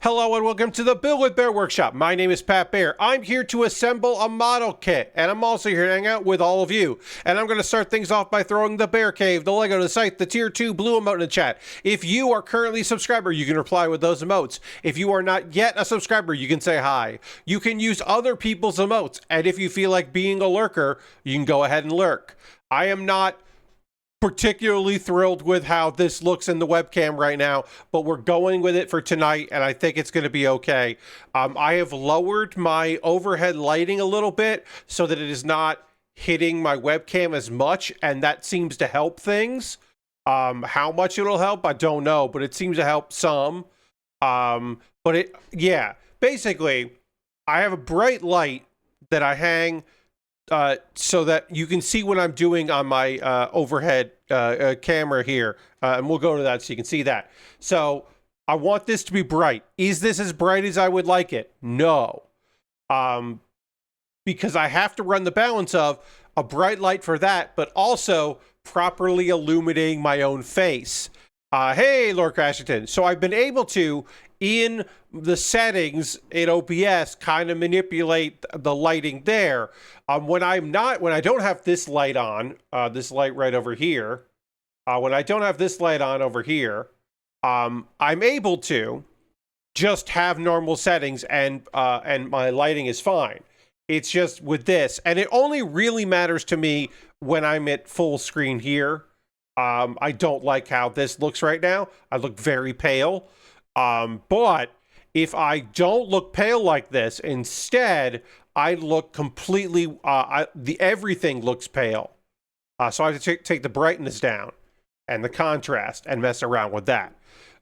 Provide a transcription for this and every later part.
Hello and welcome to the Build with Bear Workshop. My name is Pat Bear. I'm here to assemble a model kit, and I'm also here to hang out with all of you. And I'm going to start things off by throwing the Bear Cave, the Lego, the site, the Tier 2 blue emote in the chat. If you are currently a subscriber, you can reply with those emotes. If you are not yet a subscriber, you can say hi. You can use other people's emotes, and if you feel like being a lurker, you can go ahead and lurk. I am not particularly thrilled with how this looks in the webcam right now, but we're going with it for tonight, and I think it's going to be okay. I have lowered my overhead lighting a little bit so that it is not hitting my webcam as much, and that seems to help things. How much it'll help, I don't know, but it seems to help some. Basically, I have a bright light that I hang so that you can see what I'm doing on my overhead camera here. And we'll go to that so you can see that. So I want this to be bright. Is this as bright as I would like it? No. Because I have to run the balance of a bright light for that, but also properly illuminating my own face. Hey, Lord Crashington. So I've been able to, in the settings in OBS, kind of manipulate the lighting there. When I don't have this light on, this light right over here, when I don't have this light on over here, I'm able to just have normal settings and my lighting is fine. It's just with this, and it only really matters to me when I'm at full screen here. I don't like how this looks right now. I look very pale. But if I don't look pale like this, instead, I look completely, everything looks pale. So I have to take the brightness down and the contrast and mess around with that.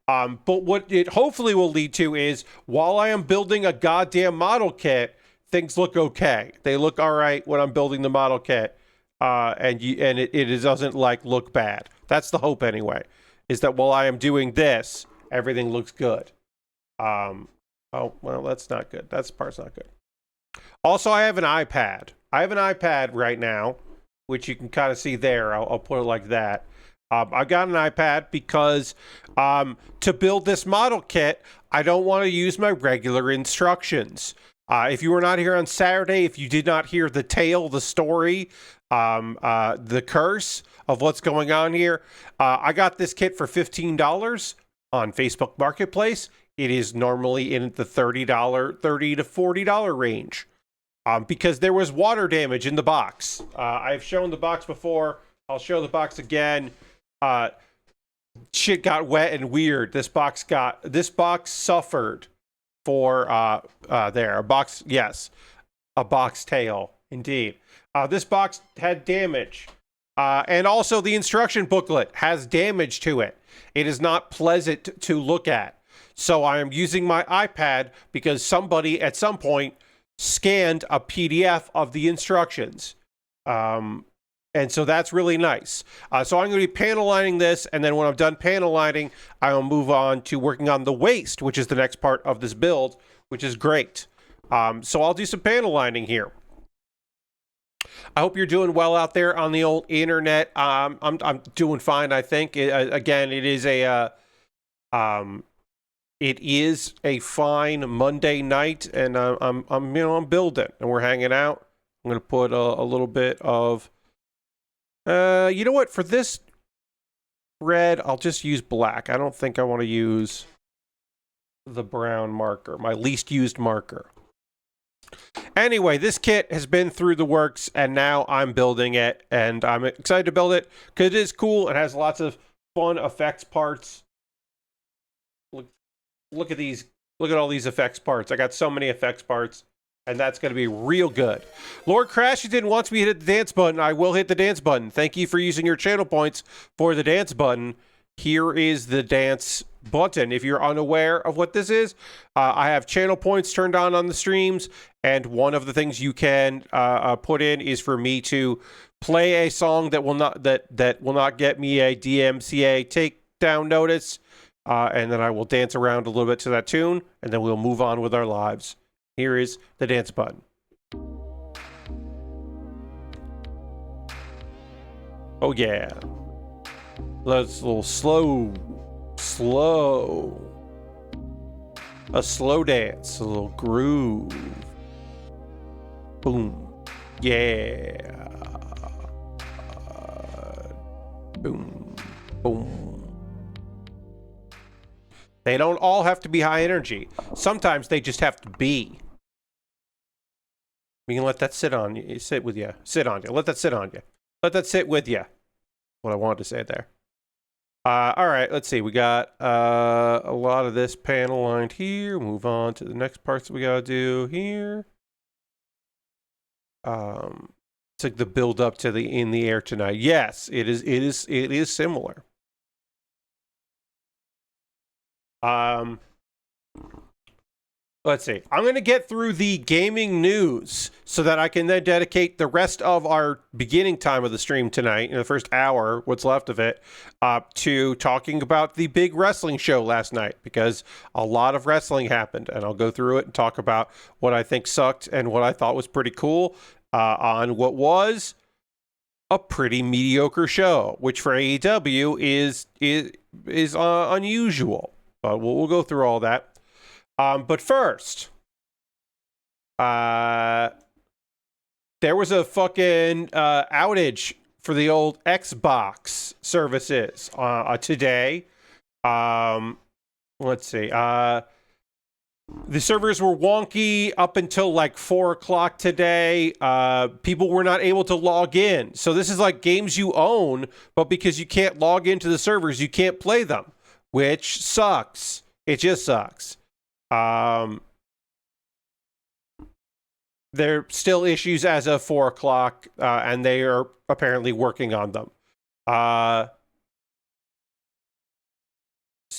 But what it hopefully will lead to is, while I am building a goddamn model kit, things look okay. They look all right when I'm building the model kit. And it doesn't look bad. That's the hope anyway, is that while I am doing this, everything looks good. Oh, well, that's not good. That part's not good. Also, I have an iPad. I have an iPad right now, which you can kind of see there. I'll put it like that. I got an iPad because to build this model kit, I don't want to use my regular instructions. If you were not here on Saturday, if you did not hear the tale, the story, the curse of what's going on here, I got this kit for $15 on Facebook Marketplace. It is normally in the $30 to $40 range because there was water damage in the box. I've shown the box before. I'll show the box again. Shit got wet and weird. This box suffered for a box tail, indeed. This box had damage, and also the instruction booklet has damage to it. It is not pleasant to look at. So I am using my iPad because somebody at some point scanned a PDF of the instructions. And so that's really nice. So I'm going to be panel lining this, and then when I'm done panel lining, I will move on to working on the waist, which is the next part of this build, which is great. So I'll do some panel lining here. I hope you're doing well out there on the old internet. I'm doing fine, I think. Again, it is a fine Monday night, and I'm building, and we're hanging out. I'm going to put a little bit of you know what? For this red, I'll just use black. I don't think I want to use the brown marker, my least used marker. Anyway, this kit has been through the works, and now I'm building it, and I'm excited to build it because it is cool. It has lots of fun effects parts. Look at these. Look at all these effects parts. I got so many effects parts, and that's going to be real good. Lord Crashington wants me to hit the dance button. I will hit the dance button. Thank you for using your channel points for the dance button. Here is the dance button. If you're unaware of what this is, I have channel points turned on the streams, and one of the things you can put in is for me to play a song that will not get me a DMCA takedown notice, and then I will dance around a little bit to that tune, and then we'll move on with our lives. Here is the dance button. Oh yeah. Let's a little slow. A slow dance, a little groove. Boom. Yeah. Boom. Boom. They don't all have to be high energy. Sometimes they just have to be. You can let that sit on you. Sit with you. Sit on you. Let that sit on you. Let that sit with you. What I wanted to say there. All right, let's see. We got a lot of this panel lined here. Move on to the next parts that we gotta do here. It's like the build up to the In the Air Tonight. Yes, it is similar. Let's see. I'm going to get through the gaming news so that I can then dedicate the rest of our beginning time of the stream tonight, in the first hour, what's left of it, to talking about the big wrestling show last night, because a lot of wrestling happened, and I'll go through it and talk about what I think sucked and what I thought was pretty cool on what was a pretty mediocre show, which for AEW is unusual. But we'll go through all that. But first, there was a fucking outage for the old Xbox services today. Let's see. The servers were wonky up until like 4 o'clock today. People were not able to log in. So this is like games you own, but because you can't log into the servers, you can't play them, which sucks. It just sucks. There are still issues as of 4 o'clock, and they are apparently working on them.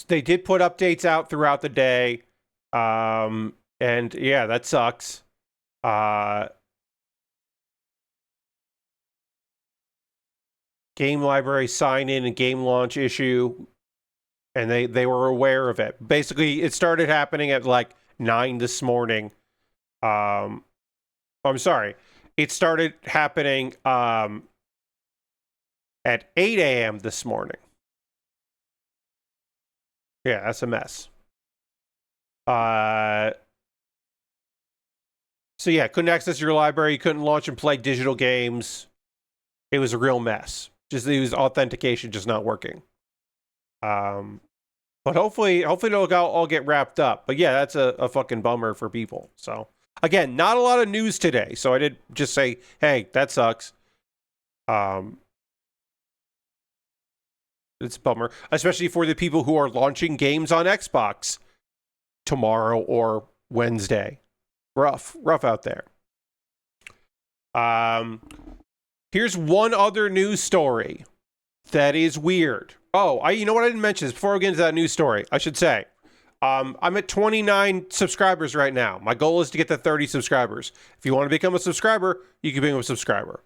They did put updates out throughout the day, and yeah, that sucks. Game library sign-in and game launch issue. And they were aware of it. Basically, it started happening at like 9 this morning. I'm sorry. It started happening at 8 a.m. this morning. Yeah, that's a mess. So yeah, couldn't access your library. You couldn't launch and play digital games. It was a real mess. Just it was authentication just not working. But hopefully it'll all get wrapped up. But yeah, that's a fucking bummer for people. So again, not a lot of news today. So I did just say, hey, that sucks. It's a bummer, especially for the people who are launching games on Xbox tomorrow or Wednesday. Rough out there. Here's one other news story that is weird. Oh, you know what I didn't mention this before we get into that news story. I should say, I'm at 29 subscribers right now. My goal is to get to 30 subscribers. If you want to become a subscriber, you can become a subscriber.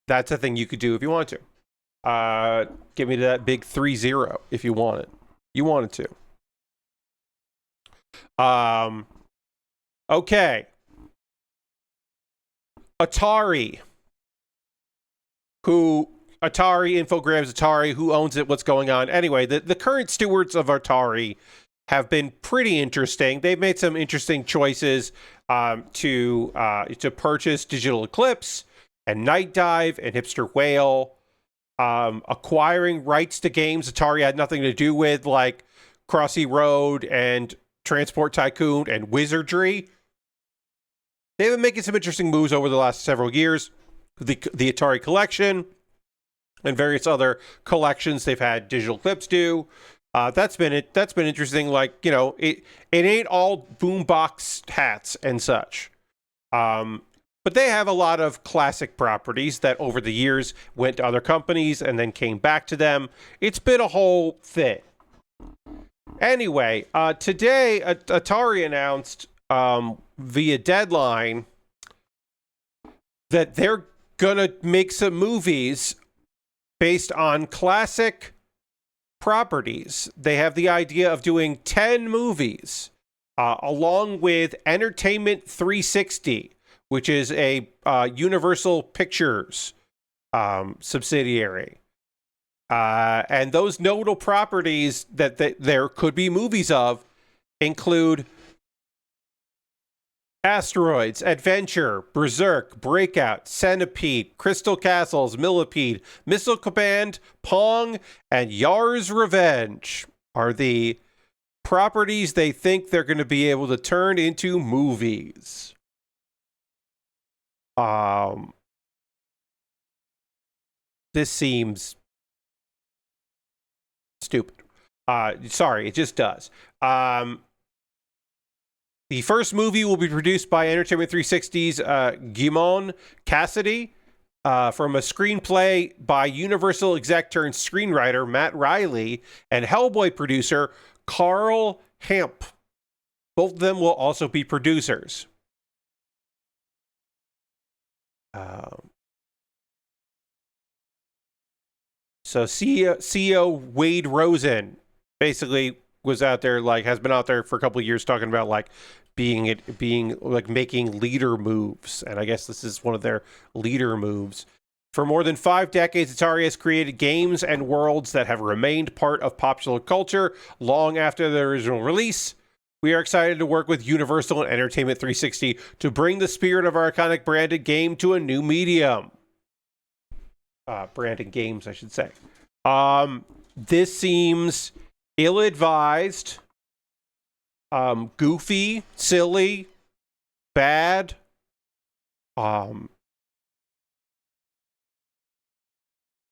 That's a thing you could do if you want to. Get me to that big 30 if you want it. You wanted to. Okay. Atari, Infogrames Atari, who owns it, what's going on. Anyway, the current stewards of Atari have been pretty interesting. They've made some interesting choices to purchase Digital Eclipse and Night Dive and Hipster Whale, acquiring rights to games Atari had nothing to do with, like Crossy Road and Transport Tycoon and Wizardry. They've been making some interesting moves over the last several years. The Atari Collection and various other collections they've had Digital Eclipse do. That's been interesting. Like, you know, it ain't all boombox hats and such. But they have a lot of classic properties that over the years went to other companies and then came back to them. It's been a whole thing. Anyway, today Atari announced via Deadline that they're gonna make some movies based on classic properties. They have the idea of doing 10 movies along with Entertainment 360, which is a Universal Pictures subsidiary. And those nodal properties that there could be movies of include Asteroids, Adventure, Berserk, Breakout, Centipede, Crystal Castles, Millipede, Missile Command, Pong, and Yar's Revenge are the properties they think they're going to be able to turn into movies. This seems stupid. Sorry, it just does. The first movie will be produced by Entertainment 360's Guimon Cassidy from a screenplay by Universal exec turned screenwriter Matt Riley and Hellboy producer Carl Hamp. Both of them will also be producers. So CEO Wade Rosen basically was out there, like, has been out there for a couple of years talking about, like, being like making leader moves. And I guess this is one of their leader moves. For more than 5 decades, Atari has created games and worlds that have remained part of popular culture long after their original release. We are excited to work with Universal and Entertainment 360 to bring the spirit of our iconic branded game to a new medium. Branded games, I should say. This seems ill-advised, goofy, silly, bad,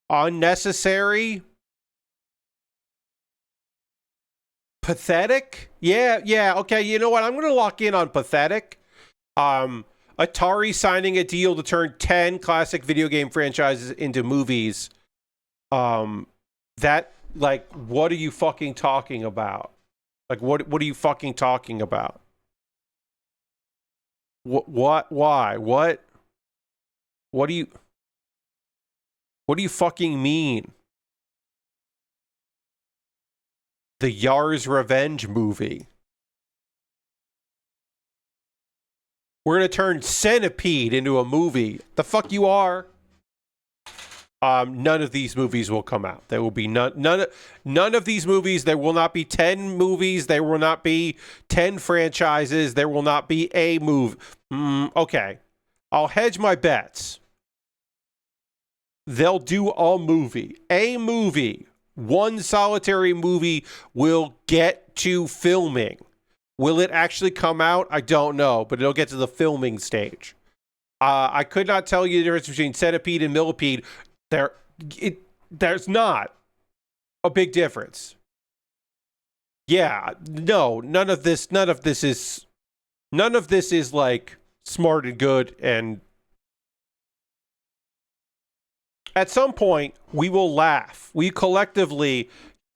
unnecessary, pathetic. Yeah, okay, you know what? I'm going to lock in on pathetic. Atari signing a deal to turn 10 classic video game franchises into movies. That, like, what are you fucking talking about? Like, what are you fucking talking about? What, why, what do you fucking mean? The Yar's Revenge movie. We're going to turn Centipede into a movie. The fuck you are? None of these movies will come out. There will be none of these movies. There will not be 10 movies. There will not be 10 franchises. There will not be a movie. Okay. I'll hedge my bets. They'll do a movie. A movie. One solitary movie will get to filming. Will it actually come out? I don't know, but it'll get to the filming stage. I could not tell you the difference between Centipede and Millipede. There's not a big difference. Yeah, no, none of this is like smart and good, and at some point we will laugh. We collectively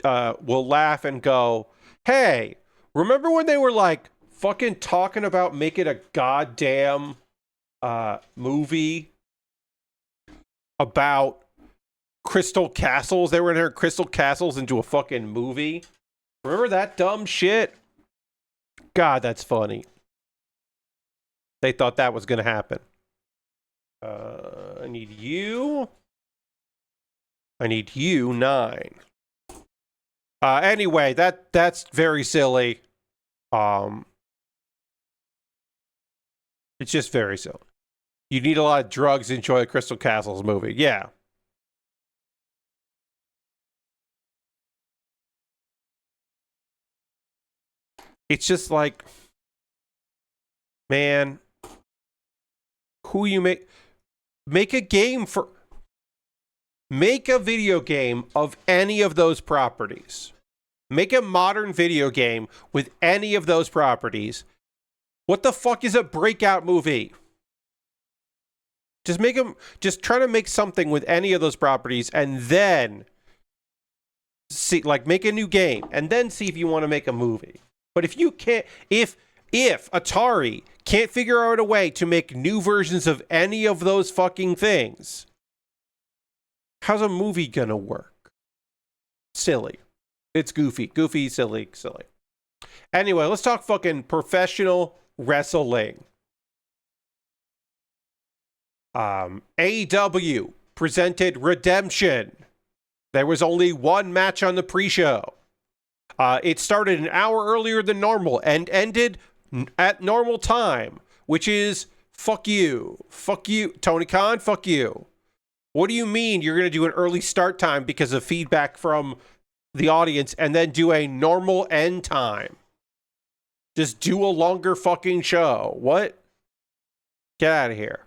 will laugh and go, "Hey, remember when they were like fucking talking about making a goddamn movie about Crystal Castles? They were going to turn Crystal Castles into a fucking movie. Remember that dumb shit? God, that's funny. They thought that was going to happen. I need you. 9. Anyway, that's very silly. It's just very silly. You need a lot of drugs to enjoy a Crystal Castles movie. Yeah. It's just like, man, who you make a game for, make a video game of any of those properties. Make a modern video game with any of those properties. What the fuck is a Breakout movie? Just try to make something with any of those properties and then see, like, make a new game and then see if you want to make a movie. But if you can't, if Atari can't figure out a way to make new versions of any of those fucking things, how's a movie gonna work? Silly. It's goofy, silly. Anyway, let's talk fucking professional wrestling. AEW presented Redemption. There was only one match on the pre-show. It started an hour earlier than normal and ended at normal time, which is fuck you. Fuck you. Tony Khan, fuck you. What do you mean you're going to do an early start time because of feedback from the audience and then do a normal end time? Just do a longer fucking show. What? Get out of here.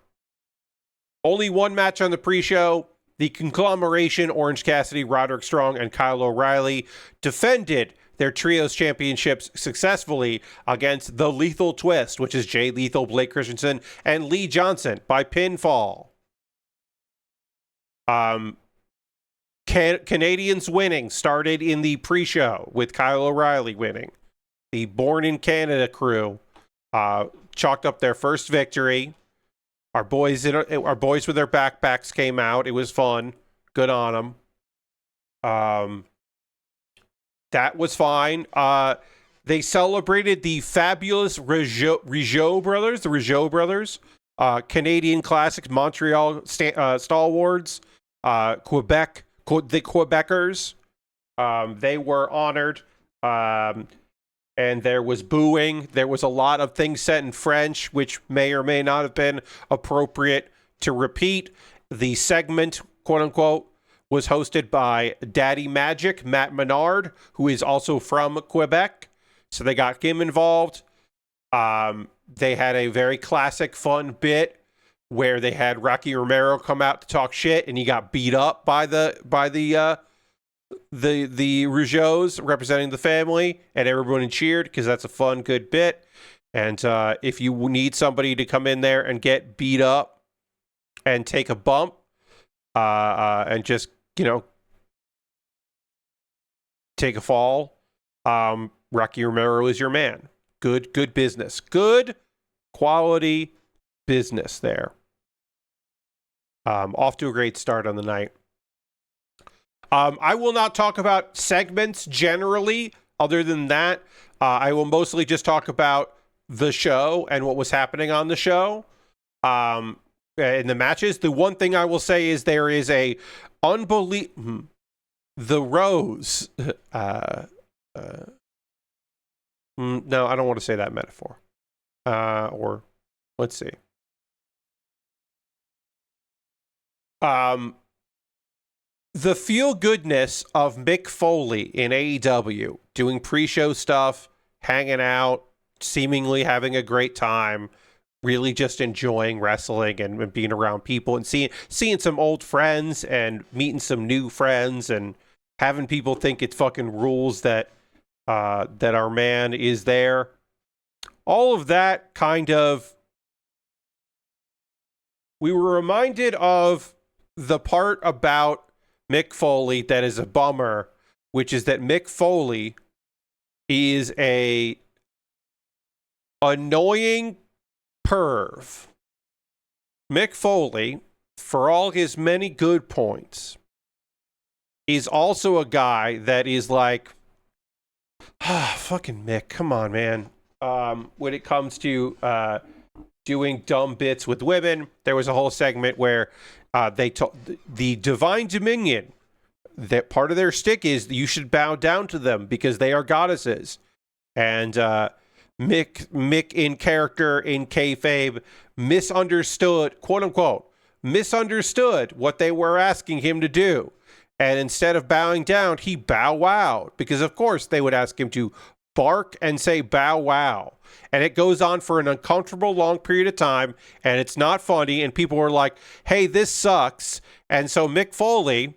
Only one match on the pre-show. The conglomeration, Orange Cassidy, Roderick Strong, and Kyle O'Reilly, defended their trios championships successfully against the Lethal Twist, which is Jay Lethal, Blake Christensen, and Lee Johnson by pinfall. Canadians winning started in the pre-show with Kyle O'Reilly winning. The Born in Canada crew chalked up their first victory. Our boys with their backpacks came out. It was fun. Good on them. That was fine. They celebrated the fabulous Rougeau brothers, Canadian classics, Montreal stalwarts, Quebec, the Quebecers. They were honored. And there was booing. There was a lot of things said in French, which may or may not have been appropriate to repeat. The segment, quote unquote, was hosted by Daddy Magic, Matt Menard, who is also from Quebec. So they got him involved. They had a very classic, fun bit where they had Rocky Romero come out to talk shit, and he got beat up by the Rougeaus representing the family, and everyone cheered because that's a fun, good bit. And if you need somebody to come in there and get beat up and take a bump and just, take a fall, Rocky Romero is your man. Good business. Good quality business there. Off to a great start on the night. I will not talk about segments generally. Other than that, I will mostly just talk about the show and what was happening on the show. In the matches, the one thing I will say is there is a the Rose. No, I don't want to say that metaphor. Or let's see. The feel-goodness of Mick Foley in AEW, doing pre-show stuff, hanging out, seemingly having a great time, really just enjoying wrestling and being around people and seeing some old friends and meeting some new friends and having people think it fucking rules that our man is there. All of that kind of... We were reminded of the part about Mick Foley that is a bummer, which is that Mick Foley is a annoying perv. Mick Foley, for all his many good points, is also a guy that is like, fucking Mick, come on, man. When it comes to doing dumb bits with women, there was a whole segment where they told the Divine Dominion that part of their shtick is you should bow down to them because they are goddesses. And Mick in character, in kayfabe, misunderstood, quote unquote, misunderstood what they were asking him to do. And instead of bowing down, he bow-wowed because, of course, they would ask him to bark and say bow-wow. And it goes on for an uncomfortable long period of time, and it's not funny, and people were like, hey, this sucks. And so Mick Foley,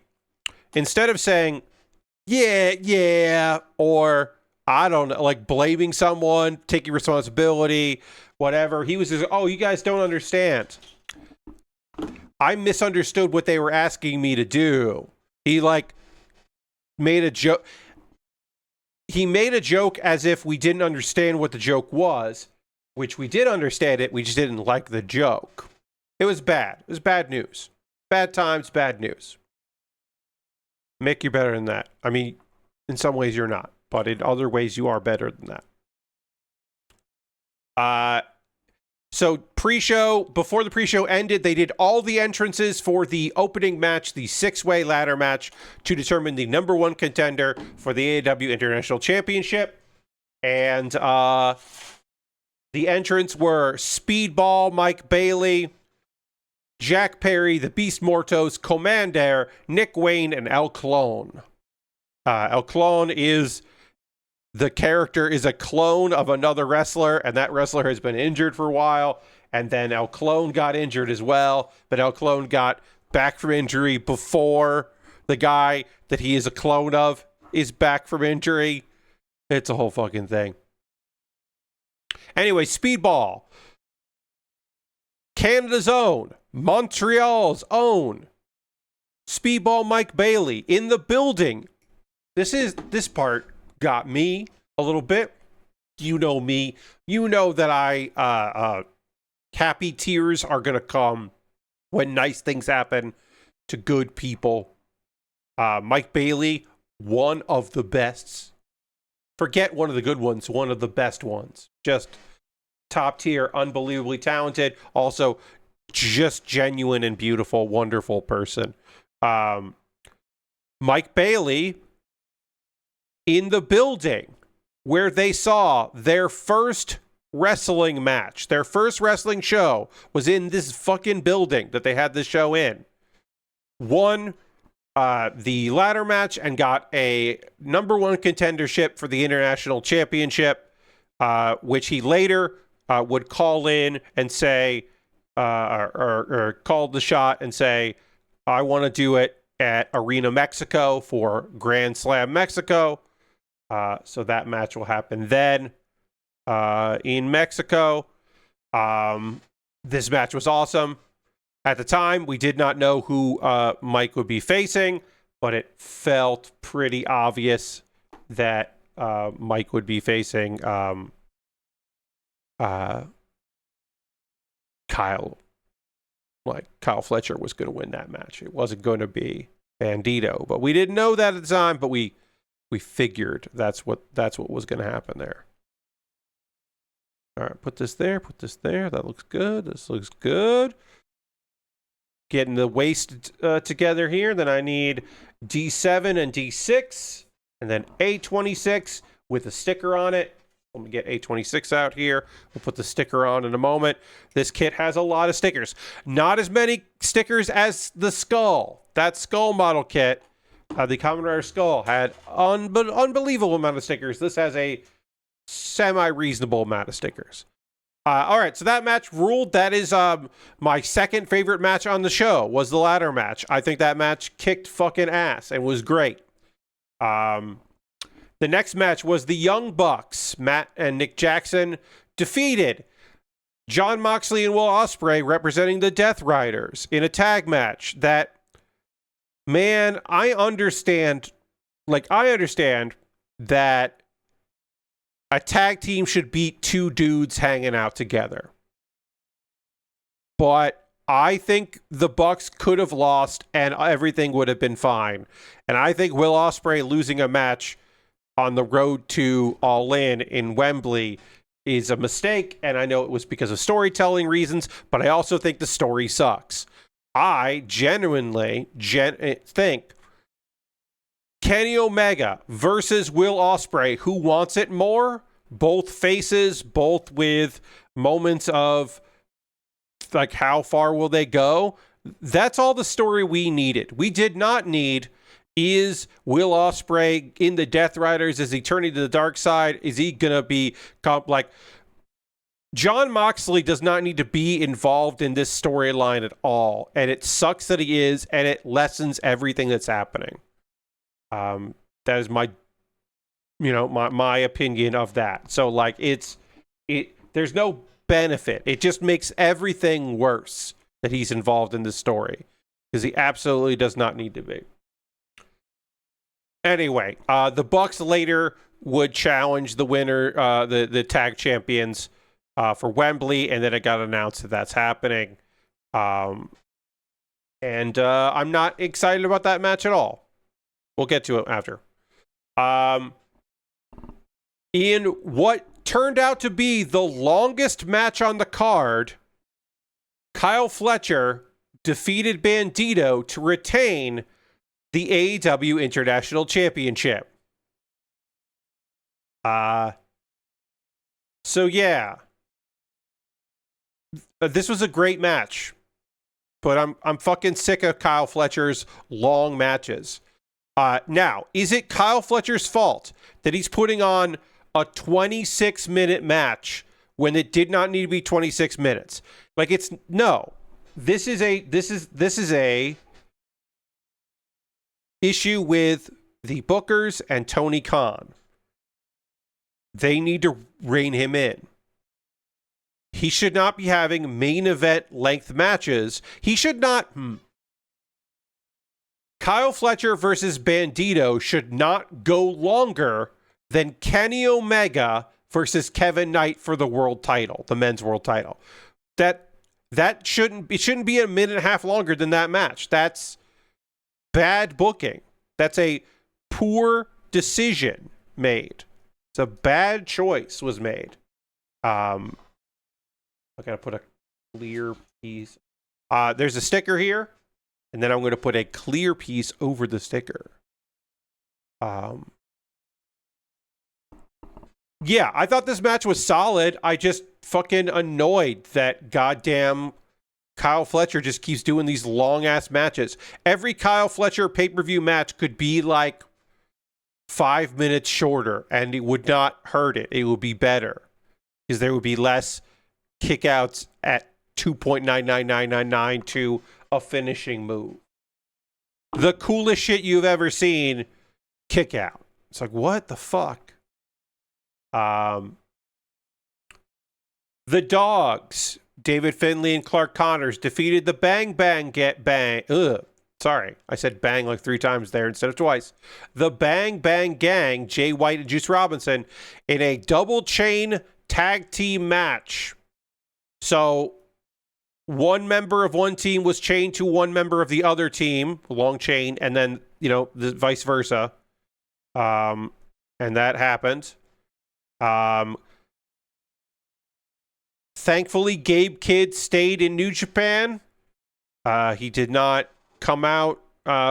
instead of saying, yeah, or, I don't know, like blaming someone, taking responsibility, whatever, he was just, oh, you guys don't understand. I misunderstood what they were asking me to do. He, made a joke. He made a joke as if we didn't understand what the joke was, which we did understand it. We just didn't like the joke. It was bad. It was bad news. Bad times, bad news. Mick, you're better than that. I mean, in some ways you're not, but in other ways you are better than that. So before the pre-show ended, they did all the entrances for the opening match, the 6-way ladder match, to determine the number 1 contender for the AEW International Championship. And the entrants were Speedball, Mike Bailey, Jack Perry, the Beast Mortos, Commander, Nick Wayne, and El Clone. El Clone is a clone of another wrestler, and that wrestler has been injured for a while. And then El Clone got injured as well, but El Clone got back from injury before the guy that he is a clone of is back from injury. It's a whole fucking thing. Anyway, Speedball, Canada's own, Montreal's own, Speedball Mike Bailey in the building. This part got me a little bit. You know me. You know that happy tears are going to come when nice things happen to good people. Mike Bailey, one of the bests. Forget one of the good ones, one of the best ones. Just top tier, unbelievably talented. Also, just genuine and beautiful, wonderful person. Mike Bailey in the building where they saw their first wrestling match. Their first wrestling show was in this fucking building that they had this show in. Won the ladder match and got a number 1 contendership for the International Championship, which he later would call in and say, or call the shot and say, I want to do it at Arena Mexico for Grand Slam Mexico. So that match will happen then in Mexico. This match was awesome. At the time, we did not know who Mike would be facing, but it felt pretty obvious that Mike would be facing Kyle. Like, Kyle Fletcher was going to win that match. It wasn't going to be Bandito, but we didn't know that at the time, but we figured that's what was going to happen there. All right, put this there. That looks good. This looks good. Getting the waist together here. Then I need D7 and D6, and then A26 with a sticker on it. Let me get A26 out here. We'll put the sticker on in a moment. This kit has a lot of stickers. Not as many stickers as the skull. That skull model kit, the Kamen Rider Skull, had unbelievable amount of stickers. This has a semi-reasonable amount of stickers. All right, so that match ruled. That is my second favorite match on the show, was the ladder match. I think that match kicked fucking ass and was great. The next match was the Young Bucks. Matt and Nick Jackson defeated Jon Moxley and Will Ospreay, representing the Death Riders, in a tag match that, man, I understand that a tag team should beat 2 dudes hanging out together. But I think the Bucks could have lost and everything would have been fine. And I think Will Ospreay losing a match on the road to All In Wembley is a mistake. And I know it was because of storytelling reasons, but I also think the story sucks. I genuinely think Kenny Omega versus Will Ospreay, who wants it more? Both faces, both with moments of, like, how far will they go? That's all the story we needed. We did not need, is Will Ospreay in the Death Riders? Is he turning to the dark side? Is he going to be, like, Jon Moxley does not need to be involved in this storyline at all. And it sucks that he is, and it lessens everything that's happening. That is my opinion of that. So, like, there's no benefit. It just makes everything worse that he's involved in this story, because he absolutely does not need to be. Anyway, the Bucks later would challenge the winner, the tag champions, for Wembley, and then it got announced that that's happening. And I'm not excited about that match at all. We'll get to it after. Ian, what turned out to be the longest match on the card. Kyle Fletcher defeated Bandito to retain the AEW International Championship. So yeah. This was a great match. But I'm fucking sick of Kyle Fletcher's long matches. Now, is it Kyle Fletcher's fault that he's putting on a 26-minute match when it did not need to be 26 minutes? Like, it's no. This is a issue with the bookers and Tony Khan. They need to rein him in. He should not be having main event length matches. He should not. Kyle Fletcher versus Bandito should not go longer than Kenny Omega versus Kevin Knight for the world title, the men's world title. It shouldn't be a minute and a half longer than that match. That's bad booking. That's a poor decision made. It's a bad choice was made. I gotta put a clear piece. There's a sticker here, and then I'm going to put a clear piece over the sticker. Yeah, I thought this match was solid. I just fucking annoyed that goddamn Kyle Fletcher just keeps doing these long ass matches. Every Kyle Fletcher pay-per-view match could be like 5 minutes shorter, and it would not hurt it. It would be better because there would be less kickouts at 2.99999 to a finishing move. The coolest shit you've ever seen, kick out. It's like, what the fuck? The Dogs, David Finlay and Clark Connors, defeated the Bang Bang Get Bang. Sorry, I said bang like 3 times there instead of twice. The Bang Bang Gang, Jay White and Juice Robinson, in a double chain tag team match. So one member of one team was chained to one member of the other team, long chain, and then, the vice versa. And that happened. Thankfully, Gabe Kidd stayed in New Japan. He did not come out,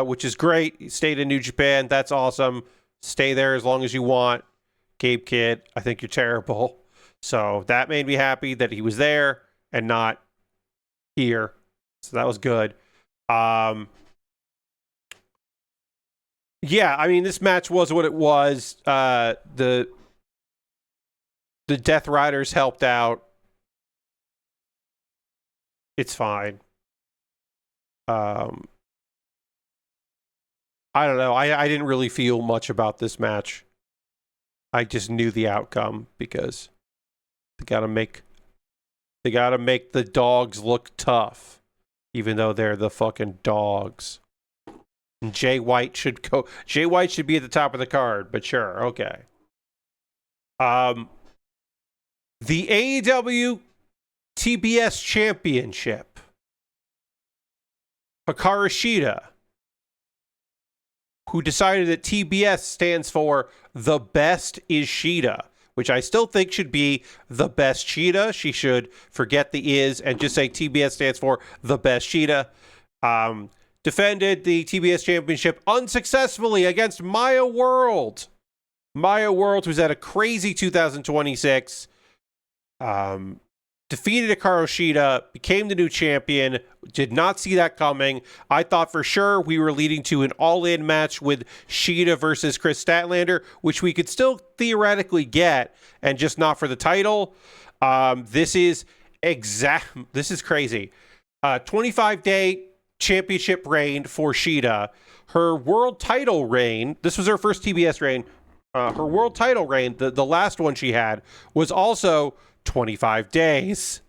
which is great. He stayed in New Japan. That's awesome. Stay there as long as you want. Gabe Kidd, I think you're terrible. So that made me happy that he was there and not here. So that was good. Yeah, I mean, this match was what it was. The Death Riders helped out. It's fine. I don't know. I didn't really feel much about this match. I just knew the outcome because they gotta make the Dogs look tough, even though they're the fucking Dogs. And Jay White should be at the top of the card, but sure, okay. The AEW TBS Championship. Hikaru Shida, who decided that TBS stands for The Best is Shida, which I still think should be The Best Shida. She should forget the is and just say TBS stands for The Best Shida. Defended the TBS Championship unsuccessfully against Maya World. Maya World, who's at a crazy 2026. Defeated Hikaru Shida, became the new champion. Did not see that coming. I thought for sure we were leading to an all-in match with Shida versus Chris Statlander, which we could still theoretically get, and just not for the title. This is crazy. 25-day championship reign for Shida. Her world title reign, this was her first TBS reign. Her world title reign, the last one she had, was also 25 days.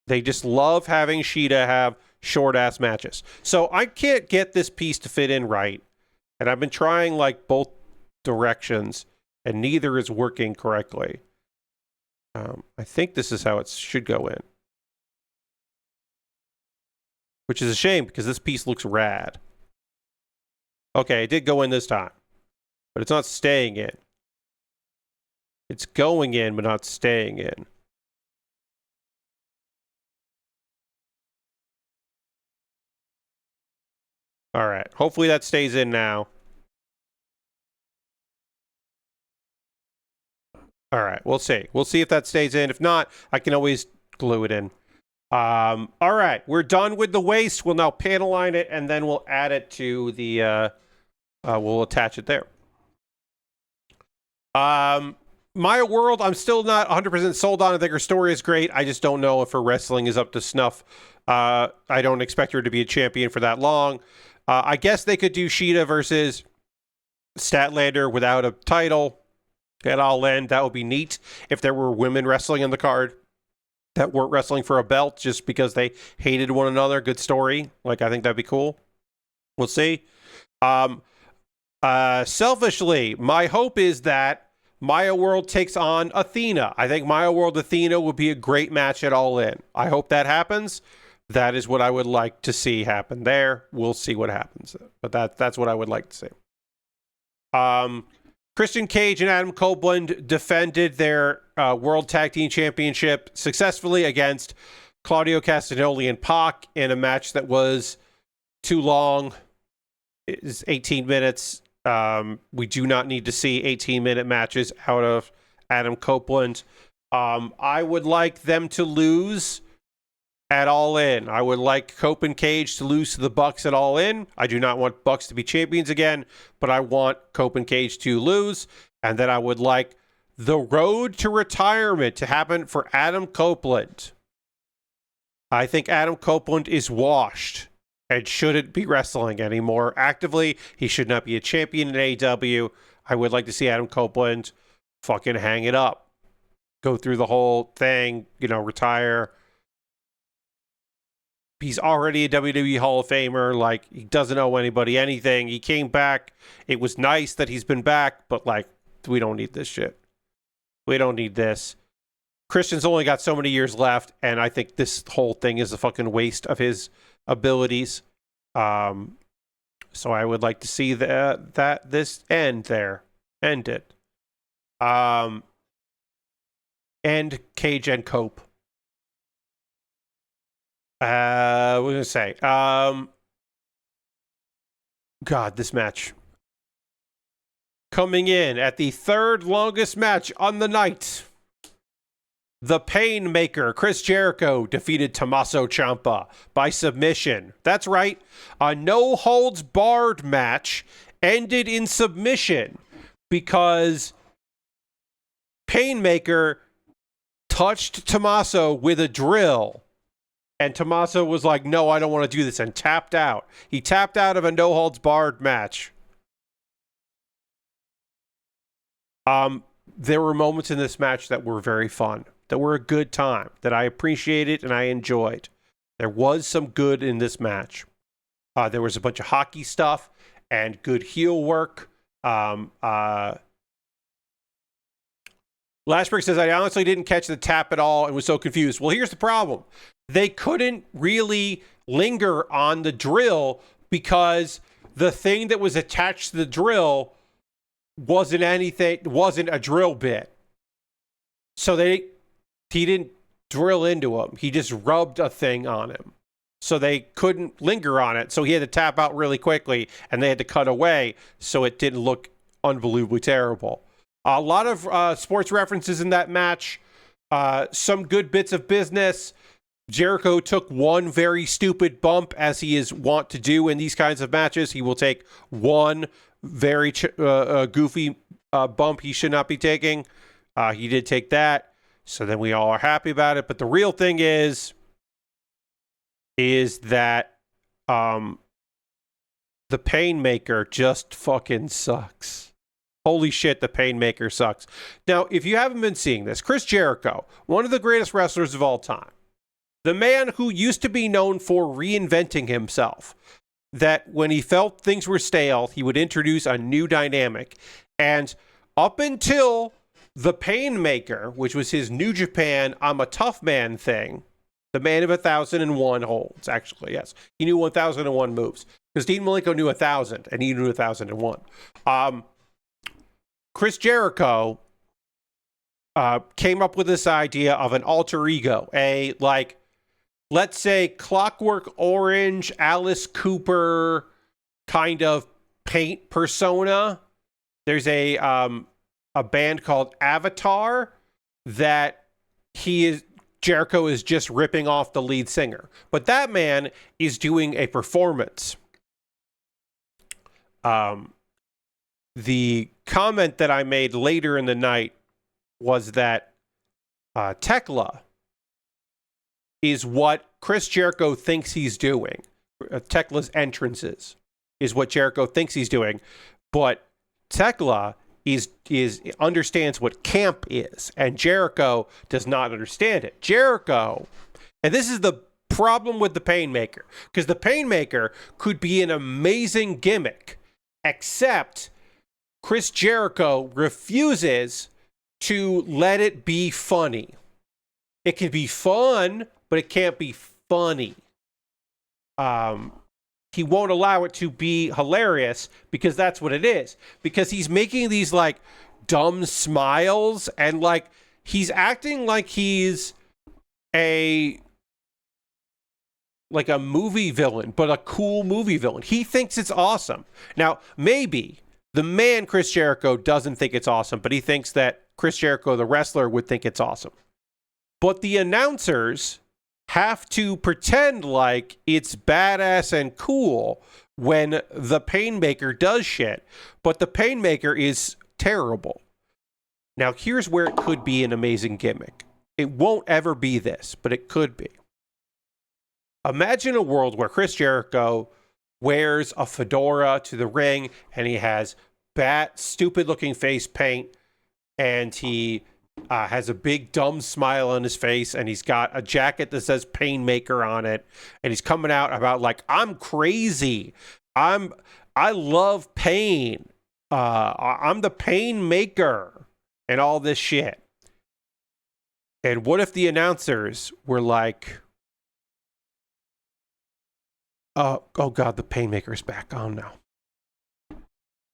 They just love having Shida have short-ass matches. So I can't get this piece to fit in right. And I've been trying like both directions, and neither is working correctly. I think this is how it should go in. Which is a shame, because this piece looks rad. Okay, it did go in this time. But it's not staying in. It's going in, but not staying in. All right. Hopefully that stays in now. All right. We'll see. We'll see if that stays in. If not, I can always glue it in. All right. We're done with the waist. We'll now panel line it, and then we'll add it to the... we'll attach it there. Maya World, I'm still not 100% sold on. I think her story is great. I just don't know if her wrestling is up to snuff. I don't expect her to be a champion for that long. I guess they could do Sheeta versus Statlander without a title at All In. That would be neat if there were women wrestling in the card that weren't wrestling for a belt just because they hated one another. Good story. Like, I think that'd be cool. We'll see. Selfishly, my hope is that Maya World takes on Athena. I think Maya World Athena would be a great match at All In. I hope that happens. That is what I would like to see happen there. We'll see what happens. But that's what I would like to see. Christian Cage and Adam Copeland defended their World Tag Team Championship successfully against Claudio Castagnoli and Pac in a match that was too long. It is 18 minutes. We do not need to see 18-minute matches out of Adam Copeland. I would like them to lose at All In. I would like Cope and Cage to lose to the Bucks at All In. I do not want Bucks to be champions again, but I want Cope and Cage to lose. And then I would like the road to retirement to happen for Adam Copeland. I think Adam Copeland is washed and shouldn't be wrestling anymore actively. He should not be a champion in AEW. I would like to see Adam Copeland fucking hang it up. Go through the whole thing, retire. He's already a WWE Hall of Famer. Like, he doesn't owe anybody anything. He came back. It was nice that he's been back, but, we don't need this shit. We don't need this. Christian's only got so many years left, and I think this whole thing is a fucking waste of his abilities. So I would like to see that this end there. End it. And Cage and Cope. What was I gonna say? God, this match. Coming in at the third longest match on the night. The Painmaker, Chris Jericho, defeated Tommaso Ciampa by submission. That's right. A no-holds-barred match ended in submission because Painmaker touched Tommaso with a drill. And Tommaso was like, no, I don't want to do this, and tapped out. He tapped out of a no-holds-barred match. There were moments in this match that were very fun, that were a good time, that I appreciated and I enjoyed. There was some good in this match. There was a bunch of hockey stuff and good heel work. Lashbrick says, I honestly didn't catch the tap at all and was so confused. Well, here's the problem. They couldn't really linger on the drill because the thing that was attached to the drill wasn't a drill bit. So he didn't drill into him. He just rubbed a thing on him. So they couldn't linger on it. So he had to tap out really quickly and they had to cut away so it didn't look unbelievably terrible. A lot of sports references in that match. Some good bits of business. Jericho took one very stupid bump, as he is wont to do in these kinds of matches. He will take one very goofy bump he should not be taking. He did take that. So then we all are happy about it. But the real thing is that the Painmaker just fucking sucks. Holy shit, the Painmaker sucks. Now, if you haven't been seeing this, Chris Jericho, one of the greatest wrestlers of all time, the man who used to be known for reinventing himself, that when he felt things were stale, he would introduce a new dynamic. And up until the Painmaker, which was his New Japan, I'm a tough man thing, the man of 1,001 holds, actually, yes. He knew 1,001 moves. Because Dean Malenko knew 1,000, and he knew 1,001. Chris Jericho came up with this idea of an alter ego, let's say Clockwork Orange, Alice Cooper kind of paint persona. There's a band called Avatar that Jericho is just ripping off the lead singer. But that man is doing a performance. The comment that I made later in the night was that Tekla is what Chris Jericho thinks he's doing. Tekla's entrances is what Jericho thinks he's doing. But Tekla understands what camp is, and Jericho does not understand it. Jericho, and this is the problem with the Painmaker, because the Painmaker could be an amazing gimmick, except Chris Jericho refuses to let it be funny. It can be fun, but it can't be funny. He won't allow it to be hilarious because that's what it is. Because he's making these like dumb smiles and like he's acting like he's a movie villain, but a cool movie villain. He thinks it's awesome. Now, maybe the man Chris Jericho doesn't think it's awesome, but he thinks that Chris Jericho, the wrestler, would think it's awesome. But the announcers have to pretend like it's badass and cool when the Painmaker does shit, but the Painmaker is terrible. Now, here's where it could be an amazing gimmick. It won't ever be this, but it could be. Imagine a world where Chris Jericho wears a fedora to the ring and he has stupid-looking face paint and he has a big dumb smile on his face, and he's got a jacket that says Painmaker on it, and he's coming out about like, I'm crazy, I love pain, I'm the Painmaker, and all this shit. And what if the announcers were like, oh god, the Painmaker's back on now,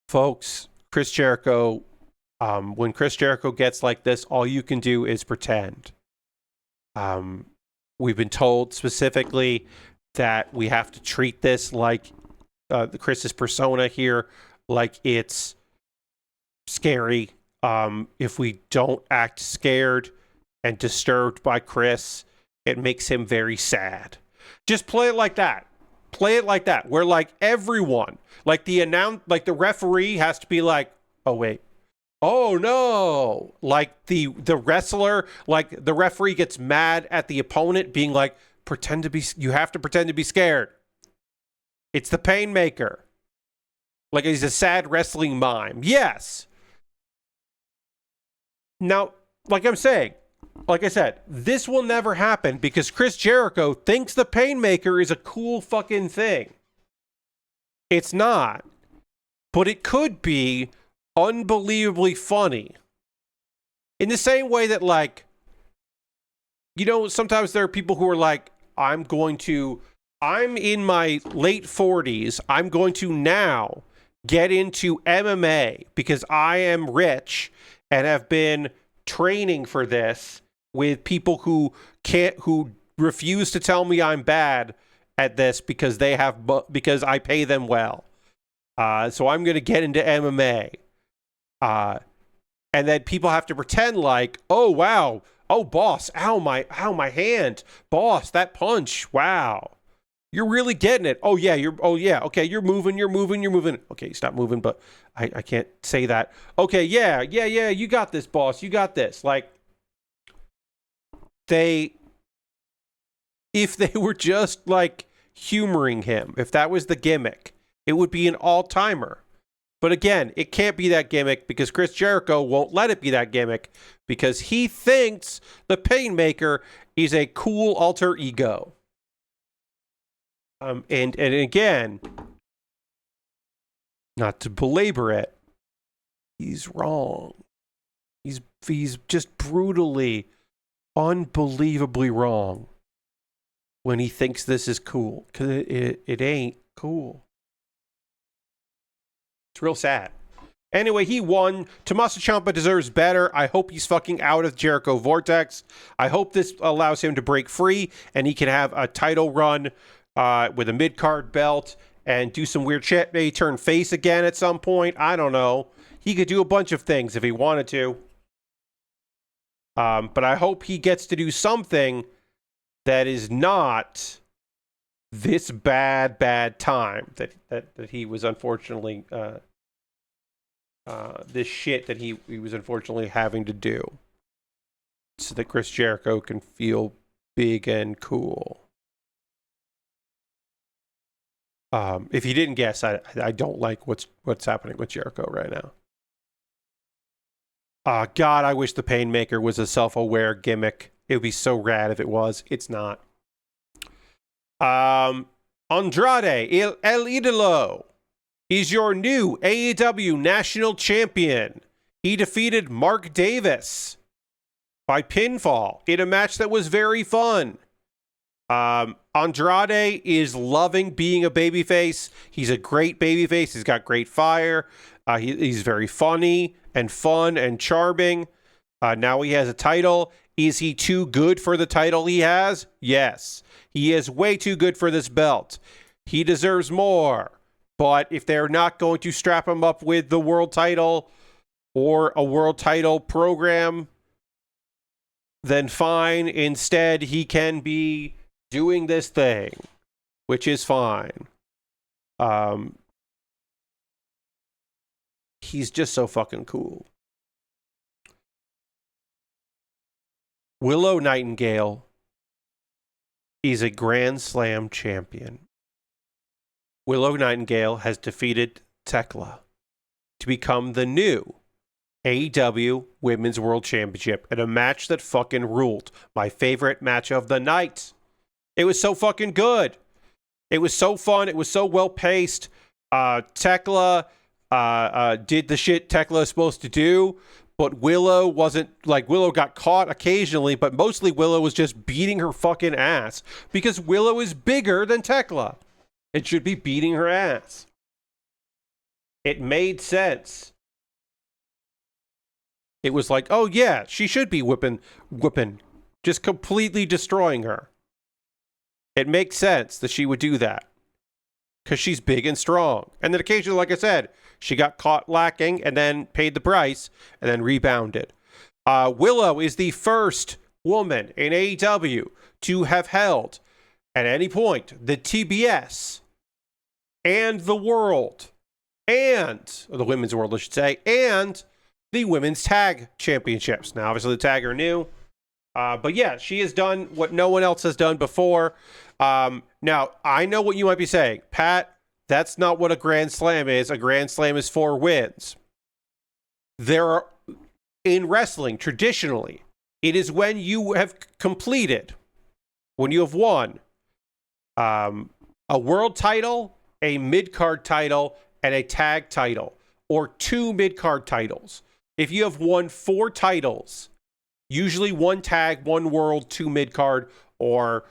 folks. Chris Jericho. When Chris Jericho gets like this, all you can do is pretend. We've been told specifically that we have to treat this like Chris's persona here, like it's scary. If we don't act scared and disturbed by Chris, it makes him very sad. Just play it like that. Play it like that. Where like everyone, like the referee has to be like, oh wait. Oh no, like the wrestler, like the referee gets mad at the opponent being like, you have to pretend to be scared. It's the Painmaker. Like he's a sad wrestling mime. Yes. Now, like I said, this will never happen because Chris Jericho thinks the Painmaker is a cool fucking thing. It's not. But it could be unbelievably funny. In the same way that, like, you know, sometimes there are people who are like, I'm in my late 40s. I'm going to now get into MMA because I am rich and have been training for this with people who refuse to tell me I'm bad at this because because I pay them well. So I'm going to get into MMA. And then people have to pretend like, oh wow, oh boss, ow my hand, boss, that punch, wow, you're really getting it. Oh yeah, okay, you're moving. Okay, stop moving, but I can't say that. Okay, yeah, you got this, boss, you got this. Like if they were just like humoring him, if that was the gimmick, it would be an all-timer. But again, it can't be that gimmick because Chris Jericho won't let it be that gimmick because he thinks the Painmaker is a cool alter ego. And again, not to belabor it, he's wrong. He's just brutally, unbelievably wrong when he thinks this is cool because it ain't cool. It's real sad. Anyway, he won. Tommaso Ciampa deserves better. I hope he's fucking out of Jericho Vortex. I hope this allows him to break free and he can have a title run with a mid-card belt and do some weird shit. Maybe turn face again at some point. I don't know. He could do a bunch of things if he wanted to. But I hope he gets to do something that is not this bad time that he was unfortunately... this shit that he was unfortunately having to do so that Chris Jericho can feel big and cool. If you didn't guess, I don't like what's happening with Jericho right now. God, I wish the Painmaker was a self-aware gimmick. It would be so rad if it was. It's not. Andrade El Idolo is your new AEW National Champion. He defeated Mark Davis by pinfall in a match that was very fun. Andrade is loving being a babyface. He's a great babyface. He's got great fire. He's very funny and fun and charming. Now he has a title. Is he too good for the title he has? Yes. He is way too good for this belt. He deserves more. But if they're not going to strap him up with the world title or a world title program, then fine. Instead, he can be doing this thing, which is fine. He's just so fucking cool. Willow Nightingale is a Grand Slam champion. Willow Nightingale has defeated Tekla to become the new AEW Women's World Championship in a match that fucking ruled. My favorite match of the night. It was so fucking good. It was so fun. It was so well paced. Tekla did the shit Tekla is supposed to do, but Willow wasn't, like, Willow got caught occasionally, but mostly Willow was just beating her fucking ass because Willow is bigger than Tekla. It should be beating her ass. It made sense. It was like, oh yeah, she should be whipping, just completely destroying her. It makes sense that she would do that. Because she's big and strong. And then occasionally, like I said, she got caught lacking and then paid the price and then rebounded. Willow is the first woman in AEW to have held at any point the TBS and the world and the women's world, I should say, and the women's tag championships. Now, obviously, the tag are new. But yeah, she has done what no one else has done before. Now, I know what you might be saying. Pat, that's not what a Grand Slam is. A Grand Slam is 4 wins. There are, in wrestling, traditionally, it is when you have completed, when you have won a world title, a mid-card title, and a tag title, or 2 mid-card titles. If you have won 4 titles, usually 1 tag, 1 world, 2 mid-card, or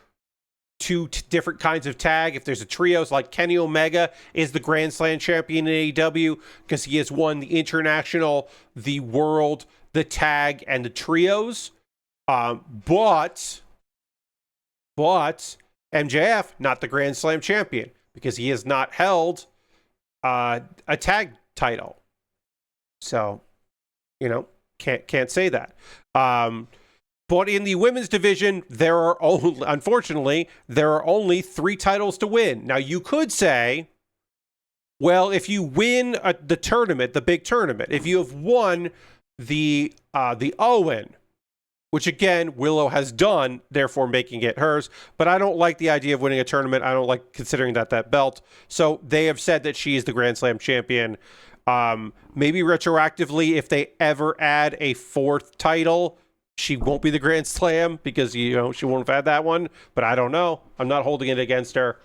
2 different kinds of tag. If there's a trios, like Kenny Omega is the Grand Slam champion in AEW because he has won the international, the world, the tag, and the trios. But MJF, not the Grand Slam champion because he has not held a tag title. So, can't say that. But in the women's division, unfortunately, there are only 3 titles to win. Now, you could say, well, if you win the tournament, the big tournament, if you have won the Owen, which again, Willow has done, therefore making it hers. But I don't like the idea of winning a tournament. I don't like considering that belt. So they have said that she is the Grand Slam champion. Maybe retroactively, if they ever add a 4th title, she won't be the Grand Slam because, she won't have had that one. But I don't know. I'm not holding it against her.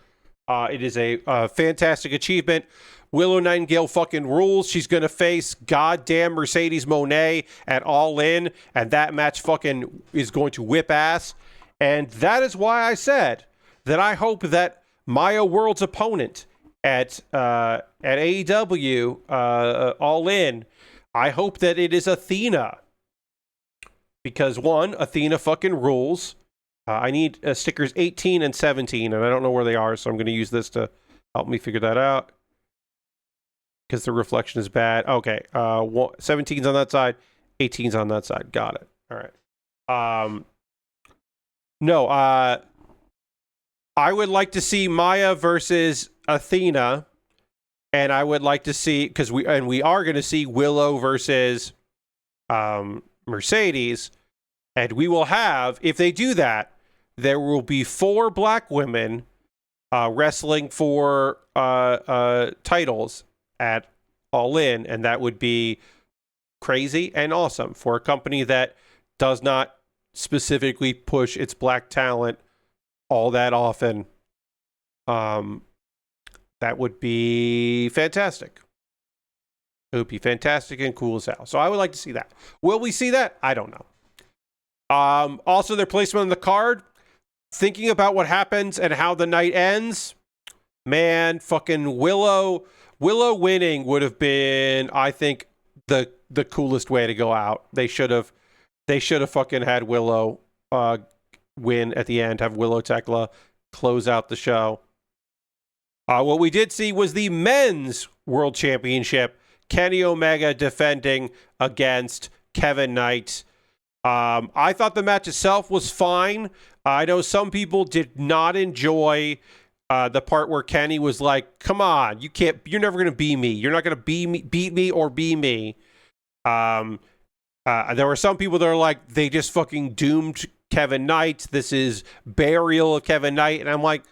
It is a fantastic achievement. Willow Nightingale fucking rules. She's going to face goddamn Mercedes Moné at All In. And that match fucking is going to whip ass. And that is why I said that I hope that Maya World's opponent at AEW All In, I hope that it is Athena. Because one, Athena fucking rules. I need stickers 18 and 17, and I don't know where they are, so I'm going to use this to help me figure that out. Because the reflection is bad. Okay, 17's on that side, 18's on that side. Got it. All right. No, I would like to see Maya versus Athena, and I would like to see, because we are going to see Willow versus Mercedes, and we will have, if they do that, there will be 4 black women wrestling for titles at All In, and that would be crazy and awesome for a company that does not specifically push its black talent all that often. That would be fantastic. It would be fantastic and cool as hell. So I would like to see that. Will we see that? I don't know. Also, their placement on the card, thinking about what happens and how the night ends, man, fucking Willow winning would have been, I think, the coolest way to go out. They should have fucking had Willow win at the end, have Willow Tekla close out the show. What we did see was the men's world championship. Kenny Omega defending against Kevin Knight. I thought the match itself was fine. I know some people did not enjoy the part where Kenny was like, "Come on, you're never going to be me. You're not going to beat me or be me." There were some people that are like, they just fucking doomed Kevin Knight. This is burial of Kevin Knight. And I'm like,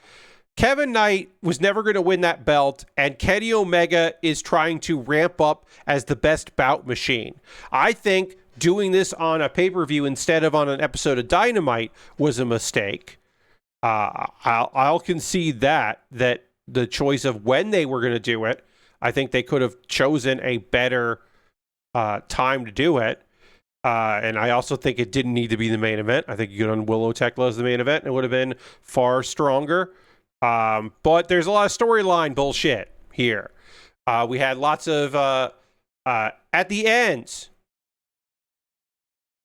Kevin Knight was never going to win that belt, and Kenny Omega is trying to ramp up as the best bout machine. I think doing this on a pay-per-view instead of on an episode of Dynamite was a mistake. I'll concede that the choice of when they were going to do it, I think they could have chosen a better time to do it. And I also think it didn't need to be the main event. I think you could on Willow Tekla as the main event. It would have been far stronger. But there's a lot of storyline bullshit here. We had lots of at the end,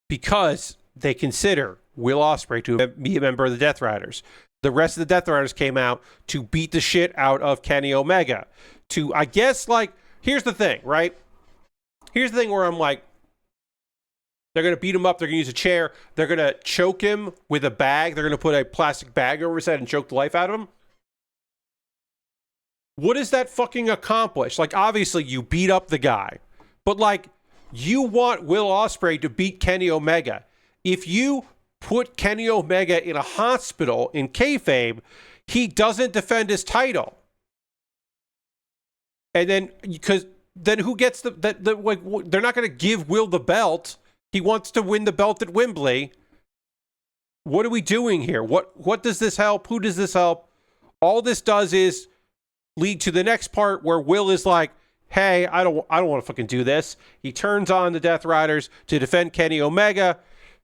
because they consider Will Ospreay to be a member of the Death Riders. The rest of the Death Riders came out to beat the shit out of Kenny Omega. To, I guess, like, here's the thing, right? Here's the thing where I'm like, they're going to beat him up. They're going to use a chair. They're going to choke him with a bag. They're going to put a plastic bag over his head and choke the life out of him. What does that fucking accomplish? Like, obviously, you beat up the guy. But, like, you want Will Ospreay to beat Kenny Omega. If you put Kenny Omega in a hospital in kayfabe, he doesn't defend his title. And then, because then who gets they're not going to give Will the belt. He wants to win the belt at Wembley. What are we doing here? What does this help? Who does this help? All this does is lead to the next part where Will is like, hey, I don't want to fucking do this. He turns on the Death Riders to defend Kenny Omega,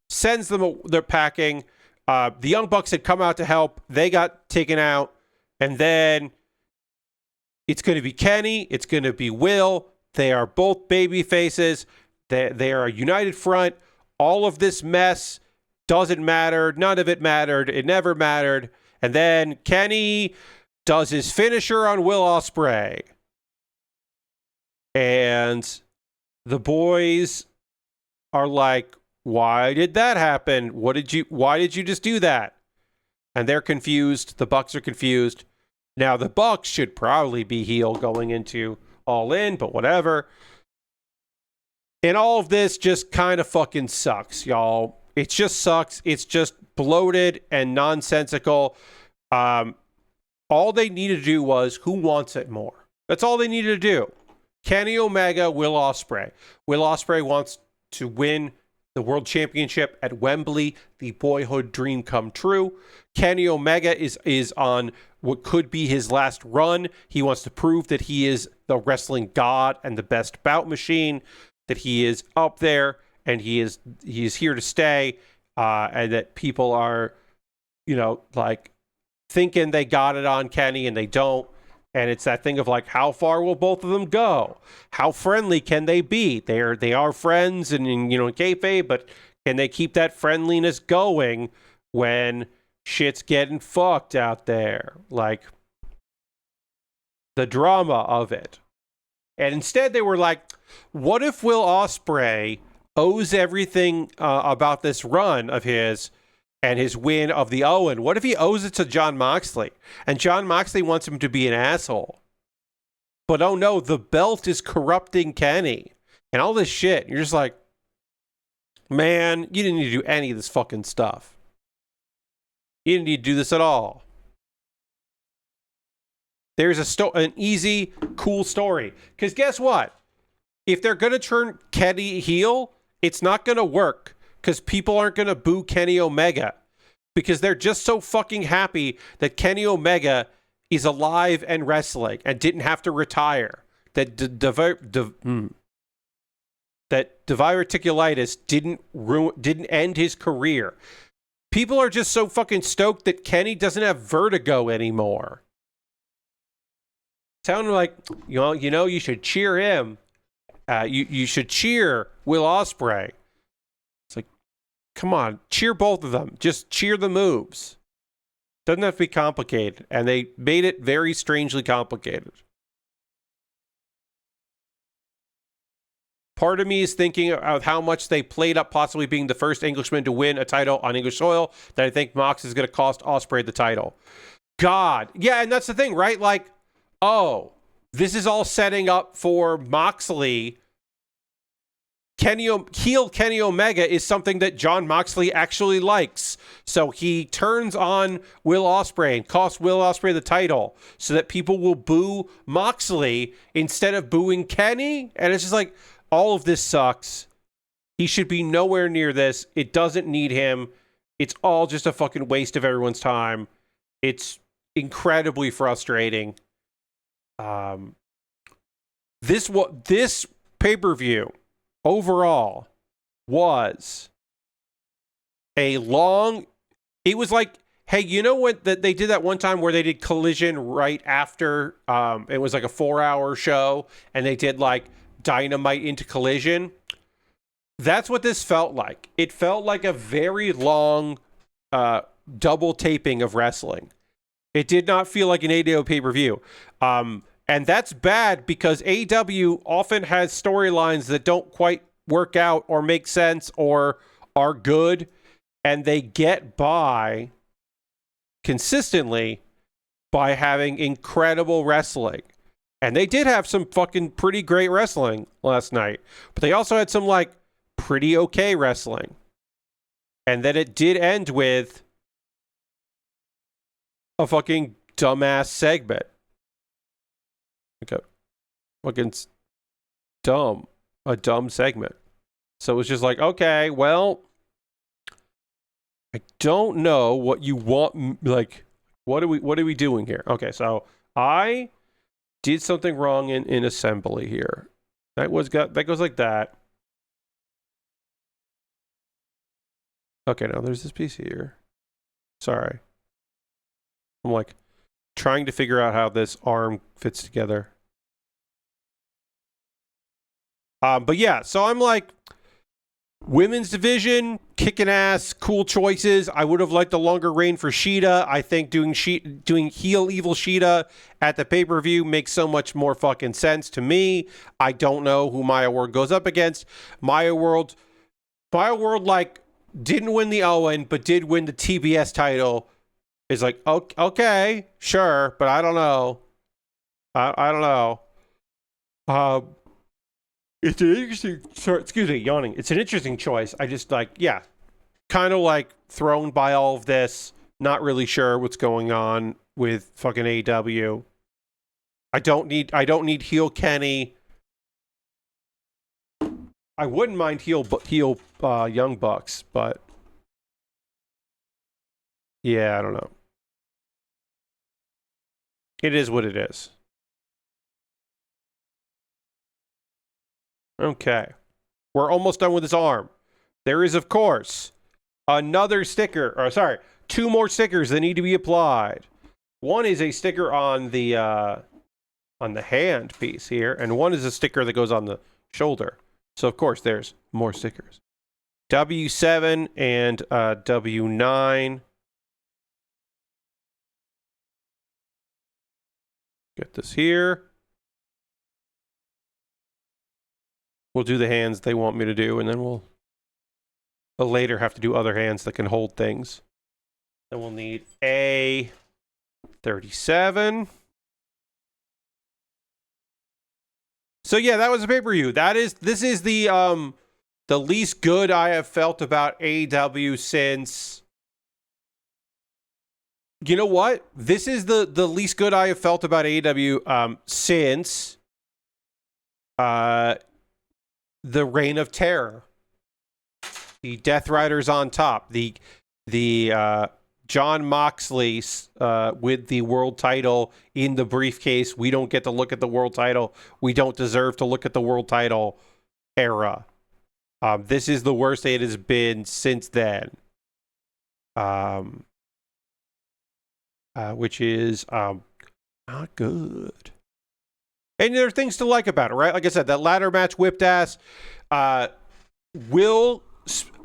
sends them their packing. The Young Bucks had come out to help. They got taken out. And then it's going to be Kenny. It's going to be Will. They are both baby faces. They are a united front. All of this mess doesn't matter. None of it mattered. It never mattered. And then Kenny does his finisher on Will Ospreay. And the boys are like, why did that happen? Why did you just do that? And they're confused. The Bucks are confused. Now, the Bucks should probably be heel going into All In, but whatever. And all of this just kind of fucking sucks, y'all. It just sucks. It's just bloated and nonsensical. All they needed to do was, who wants it more? That's all they needed to do. Kenny Omega, Will Ospreay. Will Ospreay wants to win the World Championship at Wembley, the boyhood dream come true. Kenny Omega is on what could be his last run. He wants to prove that he is the wrestling god and the best bout machine, that he is up there and he is here to stay, and that people are, like, thinking they got it on Kenny and they don't. And it's that thing of like, how far will both of them go? How friendly can they be? They are friends and in kayfabe, but can they keep that friendliness going when shit's getting fucked out there? Like the drama of it. And instead they were like, what if Will Ospreay owes everything about this run of his and his win of the Owen? What if he owes it to Jon Moxley? And Jon Moxley wants him to be an asshole. But oh no, the belt is corrupting Kenny. And all this shit. You're just like, man, you didn't need to do any of this fucking stuff. You didn't need to do this at all. There's an easy, cool story. Because guess what? If they're going to turn Kenny heel, it's not going to work. Because people aren't going to boo Kenny Omega. Because they're just so fucking happy that Kenny Omega is alive and wrestling and didn't have to retire. That diverticulitis didn't end his career. People are just so fucking stoked that Kenny doesn't have vertigo anymore. Sounded like, you should cheer him. You should cheer Will Ospreay. It's like, come on, cheer both of them. Just cheer the moves. Doesn't have to be complicated. And they made it very strangely complicated. Part of me is thinking of how much they played up possibly being the first Englishman to win a title on English soil, that I think Mox is going to cost Ospreay the title. God. Yeah, and that's the thing, right? Like, oh, this is all setting up for Moxley. Heel Kenny Omega is something that Jon Moxley actually likes. So he turns on Will Ospreay and costs Will Ospreay the title so that people will boo Moxley instead of booing Kenny. And it's just like, all of this sucks. He should be nowhere near this. It doesn't need him. It's all just a fucking waste of everyone's time. It's incredibly frustrating. This pay-per-view overall was a long. It was like, hey, you know what? That they did that one time where they did Collision right after. It was like a 4-hour show, and they did like Dynamite into Collision. That's what this felt like. It felt like a very long double taping of wrestling. It did not feel like an AEW pay-per-view. And that's bad because AEW often has storylines that don't quite work out or make sense or are good, and they get by consistently by having incredible wrestling. And they did have some fucking pretty great wrestling last night, but they also had some like pretty okay wrestling. And then it did end with a fucking dumbass segment. Okay. Fucking dumb. A dumb segment. So it was just like, okay, well, I don't know what you want. Like, what are we doing here? Okay, so I did something wrong in assembly here. That goes like that. Okay, now there's this piece here. Sorry. I'm like trying to figure out how this arm fits together. But yeah, so I'm like, women's division, kicking ass, cool choices. I would have liked a longer reign for Sheeta. I think doing heel evil Sheeta at the pay-per-view makes so much more fucking sense to me. I don't know who Maya Ward goes up against. Maya Ward like didn't win the Owen, but did win the TBS title. It's like, okay, sure, but I don't know. I don't know. It's an interesting. Excuse me, yawning. It's an interesting choice. I just like, yeah, kind of like thrown by all of this. Not really sure what's going on with fucking AEW. I don't need heel Kenny. I wouldn't mind heel Young Bucks, but yeah, I don't know. It is what it is. Okay. We're almost done with his arm. There is, of course, another sticker. Or sorry, 2 more stickers that need to be applied. One is a sticker on the on the hand piece here, and one is a sticker that goes on the shoulder. So of course there's more stickers. W7 and W9. Get this here. We'll do the hands they want me to do, and then we'll later have to do other hands that can hold things. Then we'll need A37. So yeah, that was a pay-per-view. This is the least good I have felt about AEW since. You know what? This is the least good I have felt about AEW since the Reign of Terror. The Death Riders on top. The John Moxley with the world title in the briefcase. We don't get to look at the world title. We don't deserve to look at the world title era. This is the worst it has been since then. Which is not good. And there are things to like about it, right? Like I said, that ladder match whipped ass.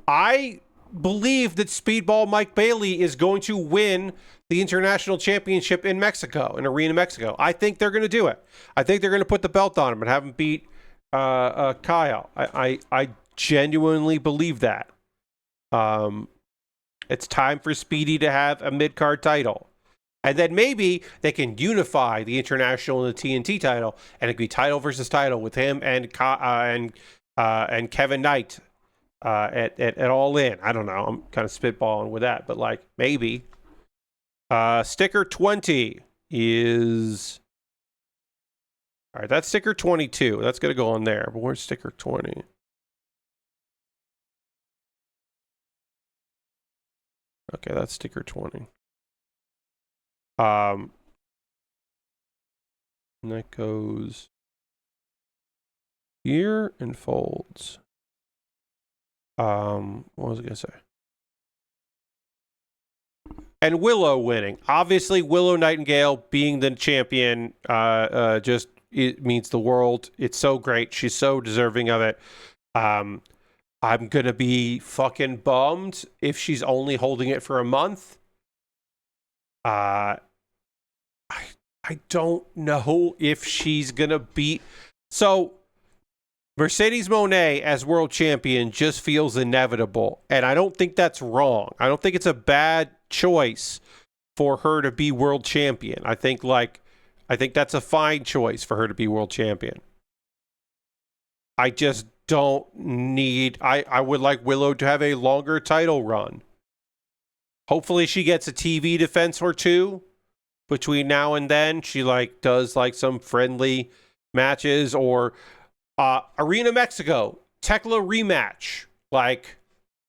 I believe that Speedball Mike Bailey is going to win the international championship in Mexico, in Arena Mexico. I think they're going to do it. I think they're going to put the belt on him and have him beat Kyle. I genuinely believe that. It's time for Speedy to have a mid-card title. And then maybe they can unify the international and the TNT title, and it could be title versus title with him and Kevin Knight at All In. I don't know. I'm kind of spitballing with that, but like maybe. Sticker 20 is. All right, that's sticker 22. That's going to go on there. But where's sticker 20? Okay, that's sticker 20. And that goes here and folds. What was I gonna say? And Willow winning. Obviously, Willow Nightingale being the champion, just it means the world. It's so great. She's so deserving of it. I'm gonna be fucking bummed if she's only holding it for a month. I don't know if she's gonna beat. So Mercedes Moné as world champion just feels inevitable, and I don't think that's wrong. I don't think it's a bad choice for her to be world champion. I think that's a fine choice for her to be world champion. I just don't need. I would like Willow to have a longer title run. Hopefully, she gets a TV defense or two between now and then. She does some friendly matches, or Arena Mexico, Tekla rematch,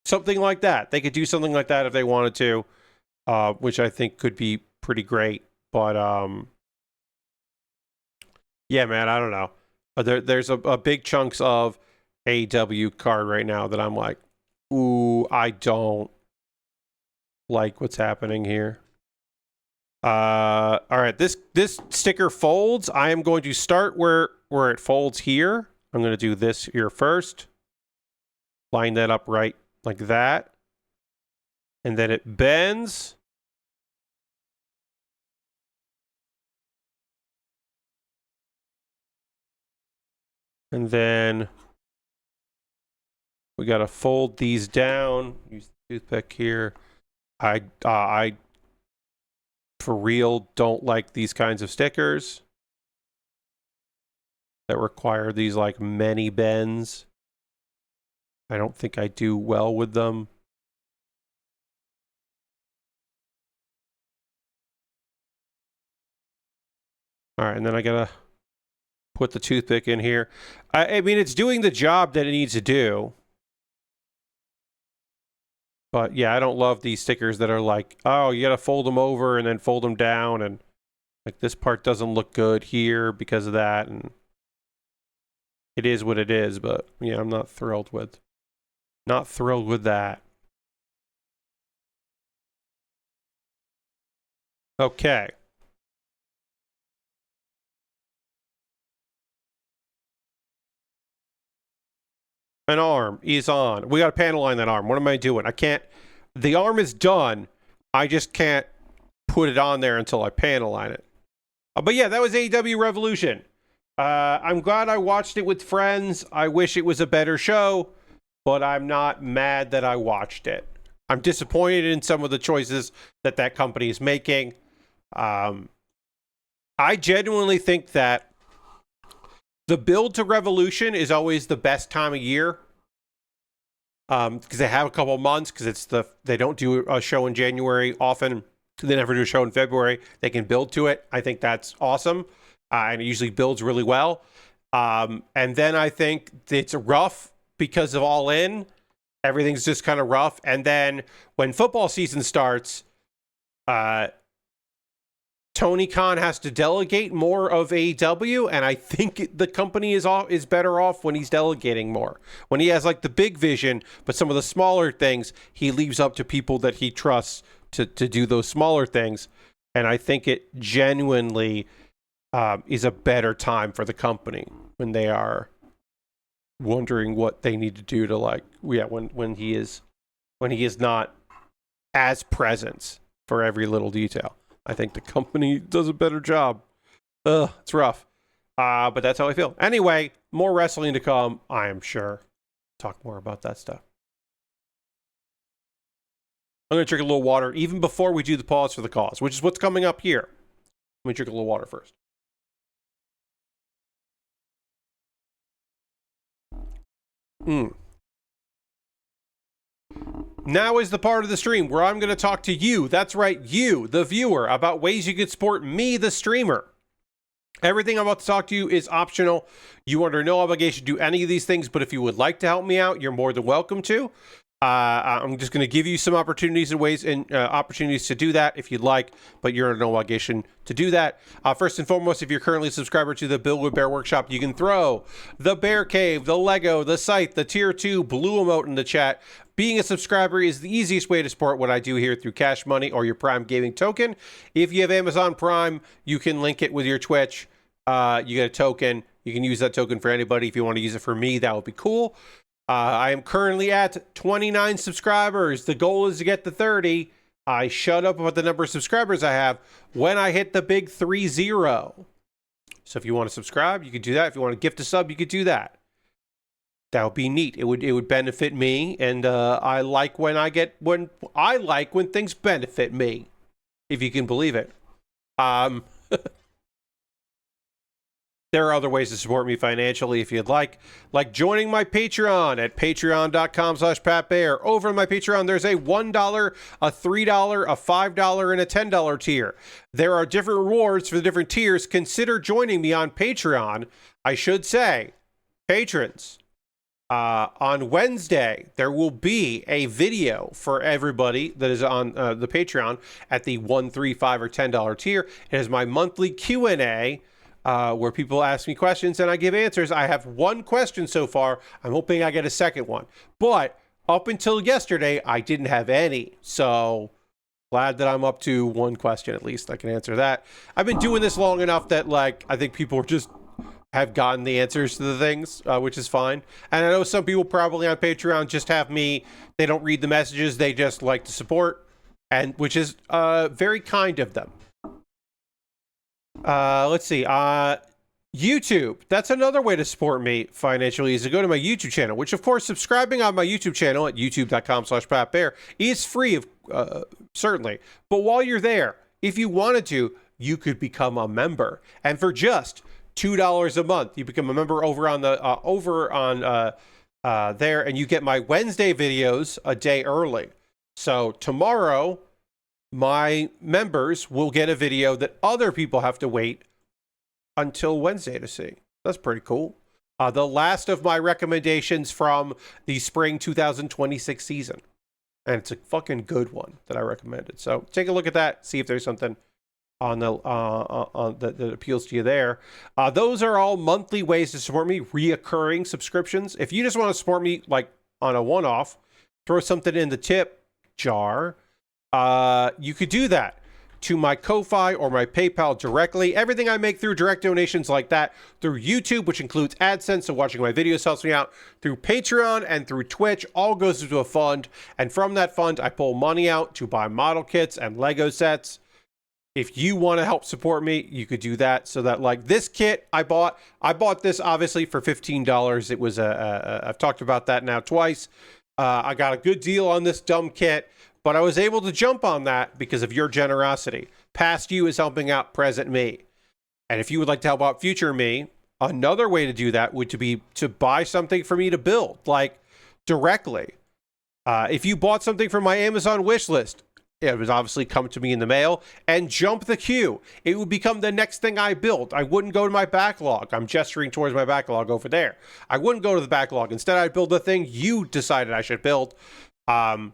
something like that. They could do something like that if they wanted to, which I think could be pretty great. But yeah, man, I don't know. There's a big chunks of AEW card right now that I'm like, ooh, I don't like what's happening here. All right, this sticker folds. I am going to start where it folds here. I'm going to do this here first. Line that up right like that. And then it bends. And then we got to fold these down. Use the toothpick here. I for real don't like these kinds of stickers that require these many bends. I don't think I do well with them. All right, and then I gotta put the toothpick in here. I mean, it's doing the job that it needs to do. But yeah, I don't love these stickers that are oh, you gotta fold them over and then fold them down, and this part doesn't look good here because of that, and it is what it is. But yeah, I'm not thrilled with that. Okay. An arm is on. We got a panel line that arm. What am I doing? I can't. The arm is done. I just can't put it on there until I panel line it. But yeah, that was AEW Revolution. I'm glad I watched it with friends. I wish it was a better show, but I'm not mad that I watched it. I'm disappointed in some of the choices that company is making. I genuinely think that the build to Revolution is always the best time of year. Because they have a couple of months, because they don't do a show in January often. They never do a show in February. They can build to it. I think that's awesome. And it usually builds really well. And then I think it's rough because of All In. Everything's just kind of rough. And then when football season starts, Tony Khan has to delegate more of AEW, and I think the company is better off when he's delegating more. When he has like the big vision, but some of the smaller things he leaves up to people that he trusts to do those smaller things. And I think it genuinely is a better time for the company when they are wondering what they need to do to when he is not as present for every little detail. I think the company does a better job. It's rough. But that's how I feel. Anyway, more wrestling to come, I am sure. Talk more about that stuff. I'm going to drink a little water even before we do the pause for the cause, which is what's coming up here. Let me drink a little water first. Now is the part of the stream where I'm going to talk to you, that's right, you, the viewer, about ways you can support me, the streamer. Everything I'm about to talk to you is optional. You are under no obligation to do any of these things, but if you would like to help me out, you're more than welcome to. I'm just going to give you some opportunities and ways and opportunities to do that if you'd like, but you're under no obligation to do that. First and foremost, if you're currently a subscriber to the Build with Bear Workshop, you can throw the Bear Cave, the Lego, the Scythe, the Tier 2 blue emote in the chat. Being a subscriber is the easiest way to support what I do here through Cash Money or your Prime Gaming token. If you have Amazon Prime, you can link it with your Twitch. You get a token. You can use that token for anybody. If you want to use it for me, that would be cool. I am currently at 29 subscribers. The goal is to get to 30. I shut up about the number of subscribers I have when I hit the big 30. So if you want to subscribe, you could do that. If you want to gift a sub, you could do that. That would be neat. It would benefit me, and I like when things benefit me, if you can believe it. There are other ways to support me financially if you'd like joining my Patreon at patreon.com/PatBear. Over on my Patreon, there's a $1, a $3, a $5, and a $10 tier. There are different rewards for the different tiers. Consider joining me on Patreon. I should say, patrons. On Wednesday, there will be a video for everybody that is on the Patreon at the $1, $3, $5, or $10 tier. It is my monthly Q&A. Where people ask me questions and I give answers. I have one question so far. I'm hoping I get a second one. But up until yesterday, I didn't have any. So glad that I'm up to one question at least. I can answer that. I've been doing this long enough that I think people just have gotten the answers to the things, which is fine. And I know some people probably on Patreon just have me. They don't read the messages. They just like to support, and which is very kind of them. Let's see. YouTube. That's another way to support me financially, is to go to my YouTube channel, which of course, subscribing on my YouTube channel at youtube.com/PatBear is free, certainly. But while you're there, if you wanted to, you could become a member. And for just $2 a month, you become a member over on there, and you get my Wednesday videos a day early. So tomorrow, my members will get a video that other people have to wait until Wednesday to see. That's pretty cool. The last of my recommendations from the spring 2026 season. And it's a fucking good one that I recommended. So take a look at that. See if there's something on the that appeals to you there. Those are all monthly ways to support me. Reoccurring subscriptions. If you just want to support me on a one-off, throw something in the tip jar. You could do that. to my Ko-Fi or my PayPal directly. Everything I make through direct donations like that, through YouTube, which includes AdSense, so watching my videos helps me out, through Patreon and through Twitch, all goes into a fund. And from that fund, I pull money out to buy model kits and Lego sets. If you want to help support me, you could do that. So that, like, this kit I bought this obviously for $15. It was I've talked about that now twice. I got a good deal on this dumb kit, but I was able to jump on that because of your generosity. Past you is helping out present me. And if you would like to help out future me, another way to do that would be to buy something for me to build, like directly. If you bought something from my Amazon wish list, it would obviously come to me in the mail and jump the queue. It would become the next thing I built. I wouldn't go to my backlog. I'm gesturing towards my backlog over there. I wouldn't go to the backlog. Instead, I'd build the thing you decided I should build. And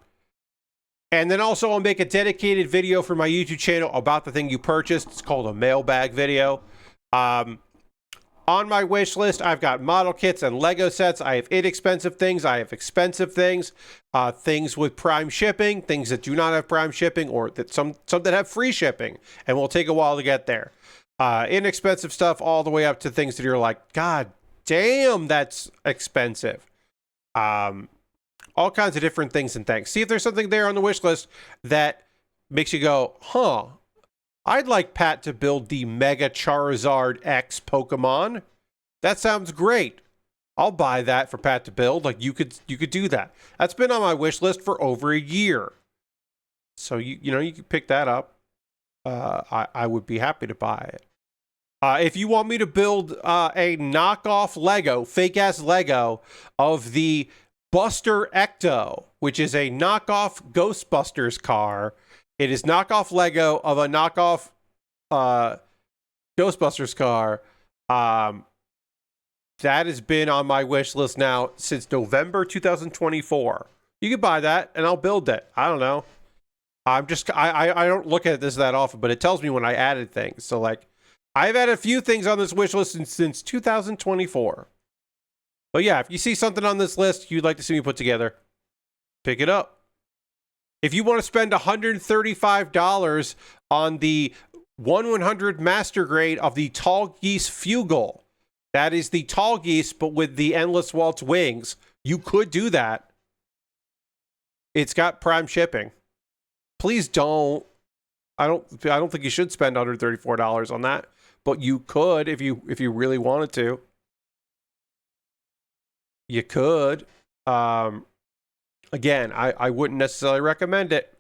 then also I'll make a dedicated video for my YouTube channel about the thing you purchased. It's called a mailbag video. On my wish list, I've got model kits and Lego sets. I have inexpensive things. I have expensive things. Things with Prime shipping, things that do not have Prime shipping, or that some that have free shipping, and will take a while to get there. Inexpensive stuff all the way up to things that you're like, God damn, that's expensive. All kinds of different things and things. See if there's something there on the wish list that makes you go, huh, I'd like Pat to build the Mega Charizard X Pokemon. That sounds great. I'll buy that for Pat to build. Like, you could do that. That's been on my wish list for over a year. So you know, you can pick that up. I would be happy to buy it. If you want me to build a knockoff Lego, fake ass Lego of the Buster Ecto, which is a knockoff Ghostbusters car. It is knockoff Lego of a knockoff Ghostbusters car. That has been on my wish list now since November 2024. You can buy that and I'll build it. I don't know. I don't look at this that often, but it tells me when I added things. So, like, I've added a few things on this wish list since 2024. But yeah, if you see something on this list you'd like to see me put together, pick it up. If you want to spend $135 on the 1/100 master grade of the Tall Geese Fugle, that is the Tall Geese, but with the Endless Waltz wings, you could do that. It's got Prime shipping. Please don't. I don't think you should spend $134 on that, but you could if you really wanted to. You could. Again, I wouldn't necessarily recommend it.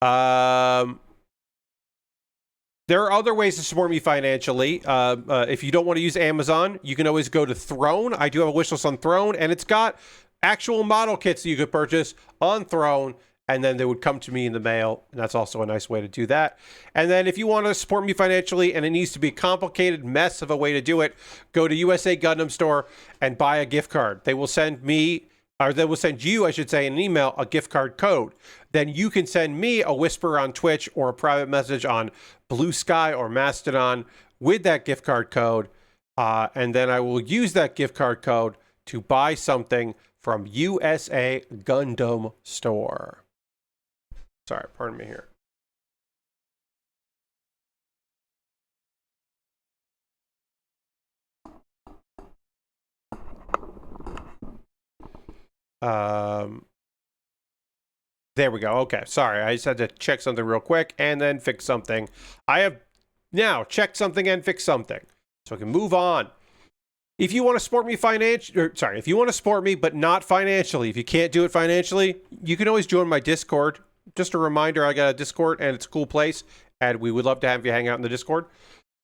There are other ways to support me financially. If you don't want to use Amazon, you can always go to Throne. I do have a wish list on Throne, and it's got actual model kits that you could purchase on Throne, and then they would come to me in the mail, and that's also a nice way to do that. And then if you want to support me financially, and it needs to be a complicated mess of a way to do it, go to USA Gundam Store and buy a gift card. They will send me, or they will send you, I should say, in an email, a gift card code. Then you can send me a whisper on Twitch or a private message on Blue Sky or Mastodon with that gift card code. And then I will use that gift card code to buy something from USA Gundam Store. Sorry, pardon me here. There we go. Okay, sorry. I just had to check something real quick and then fix something. I have now checked something and fixed something, so I can move on. If you want to support me if you want to support me but not financially, if you can't do it financially, you can always join my Discord. Just a reminder, I got a Discord and it's a cool place, and we would love to have you hang out in the Discord.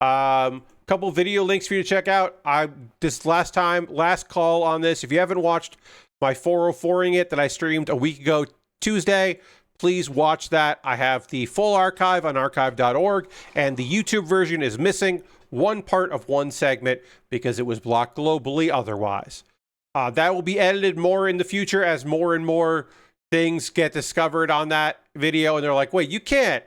Couple video links for you to check out. Last call on this. If you haven't watched my 404ing it that I streamed a week ago Tuesday, please watch that. I have the full archive on archive.org, and the YouTube version is missing one part of one segment because it was blocked globally otherwise. That will be edited more in the future as more and more things get discovered on that video, and they're like, wait, you can't.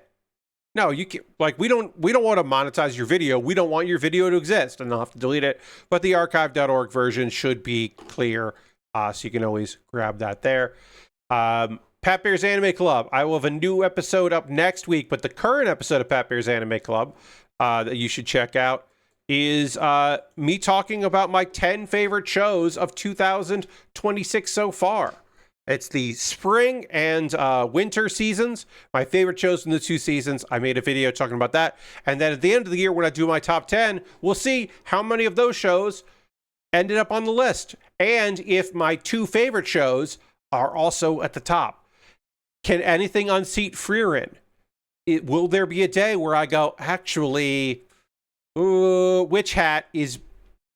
No, you can't. Like, we don't want to monetize your video. We don't want your video to exist, and they'll have to delete it. But the archive.org version should be clear, so you can always grab that there. Pat Bear's Anime Club. I will have a new episode up next week, but the current episode of Pat Bear's Anime Club that you should check out is me talking about my 10 favorite shows of 2026 so far. It's the spring and winter seasons, my favorite shows in the two seasons. I made a video talking about that. And then at the end of the year, when I do my top 10, we'll see how many of those shows ended up on the list. And if my two favorite shows are also at the top. Can anything unseat Frieren? Will there be a day where I go, actually, Witch Hat is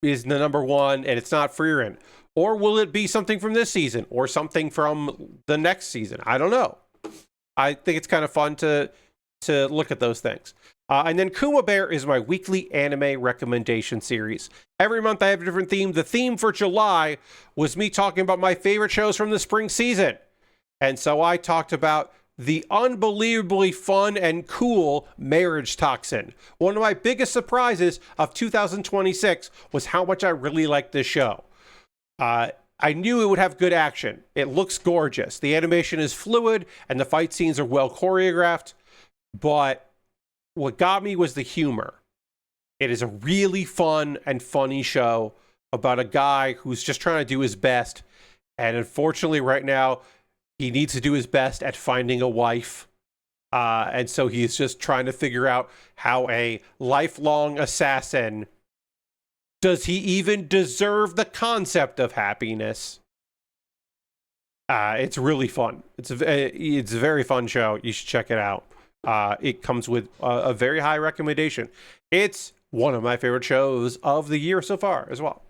the number one and it's not Frieren? Or will it be something from this season or something from the next season? I don't know. I think it's kind of fun to look at those things. And then Kuma Baer is my weekly anime recommendation series. Every month I have a different theme. The theme for July was me talking about my favorite shows from the spring season. And so I talked about the unbelievably fun and cool Marriage Toxin. One of my biggest surprises of 2026 was how much I really liked this show. I knew it would have good action. It looks gorgeous. The animation is fluid and the fight scenes are well choreographed. But what got me was the humor. It is a really fun and funny show about a guy who's just trying to do his best. And unfortunately right now, he needs to do his best at finding a wife. And so he's just trying to figure out how a lifelong assassin, does he even deserve the concept of happiness? It's really fun. It's a very fun show. You should check it out. It comes with a very high recommendation. It's one of my favorite shows of the year so far as well.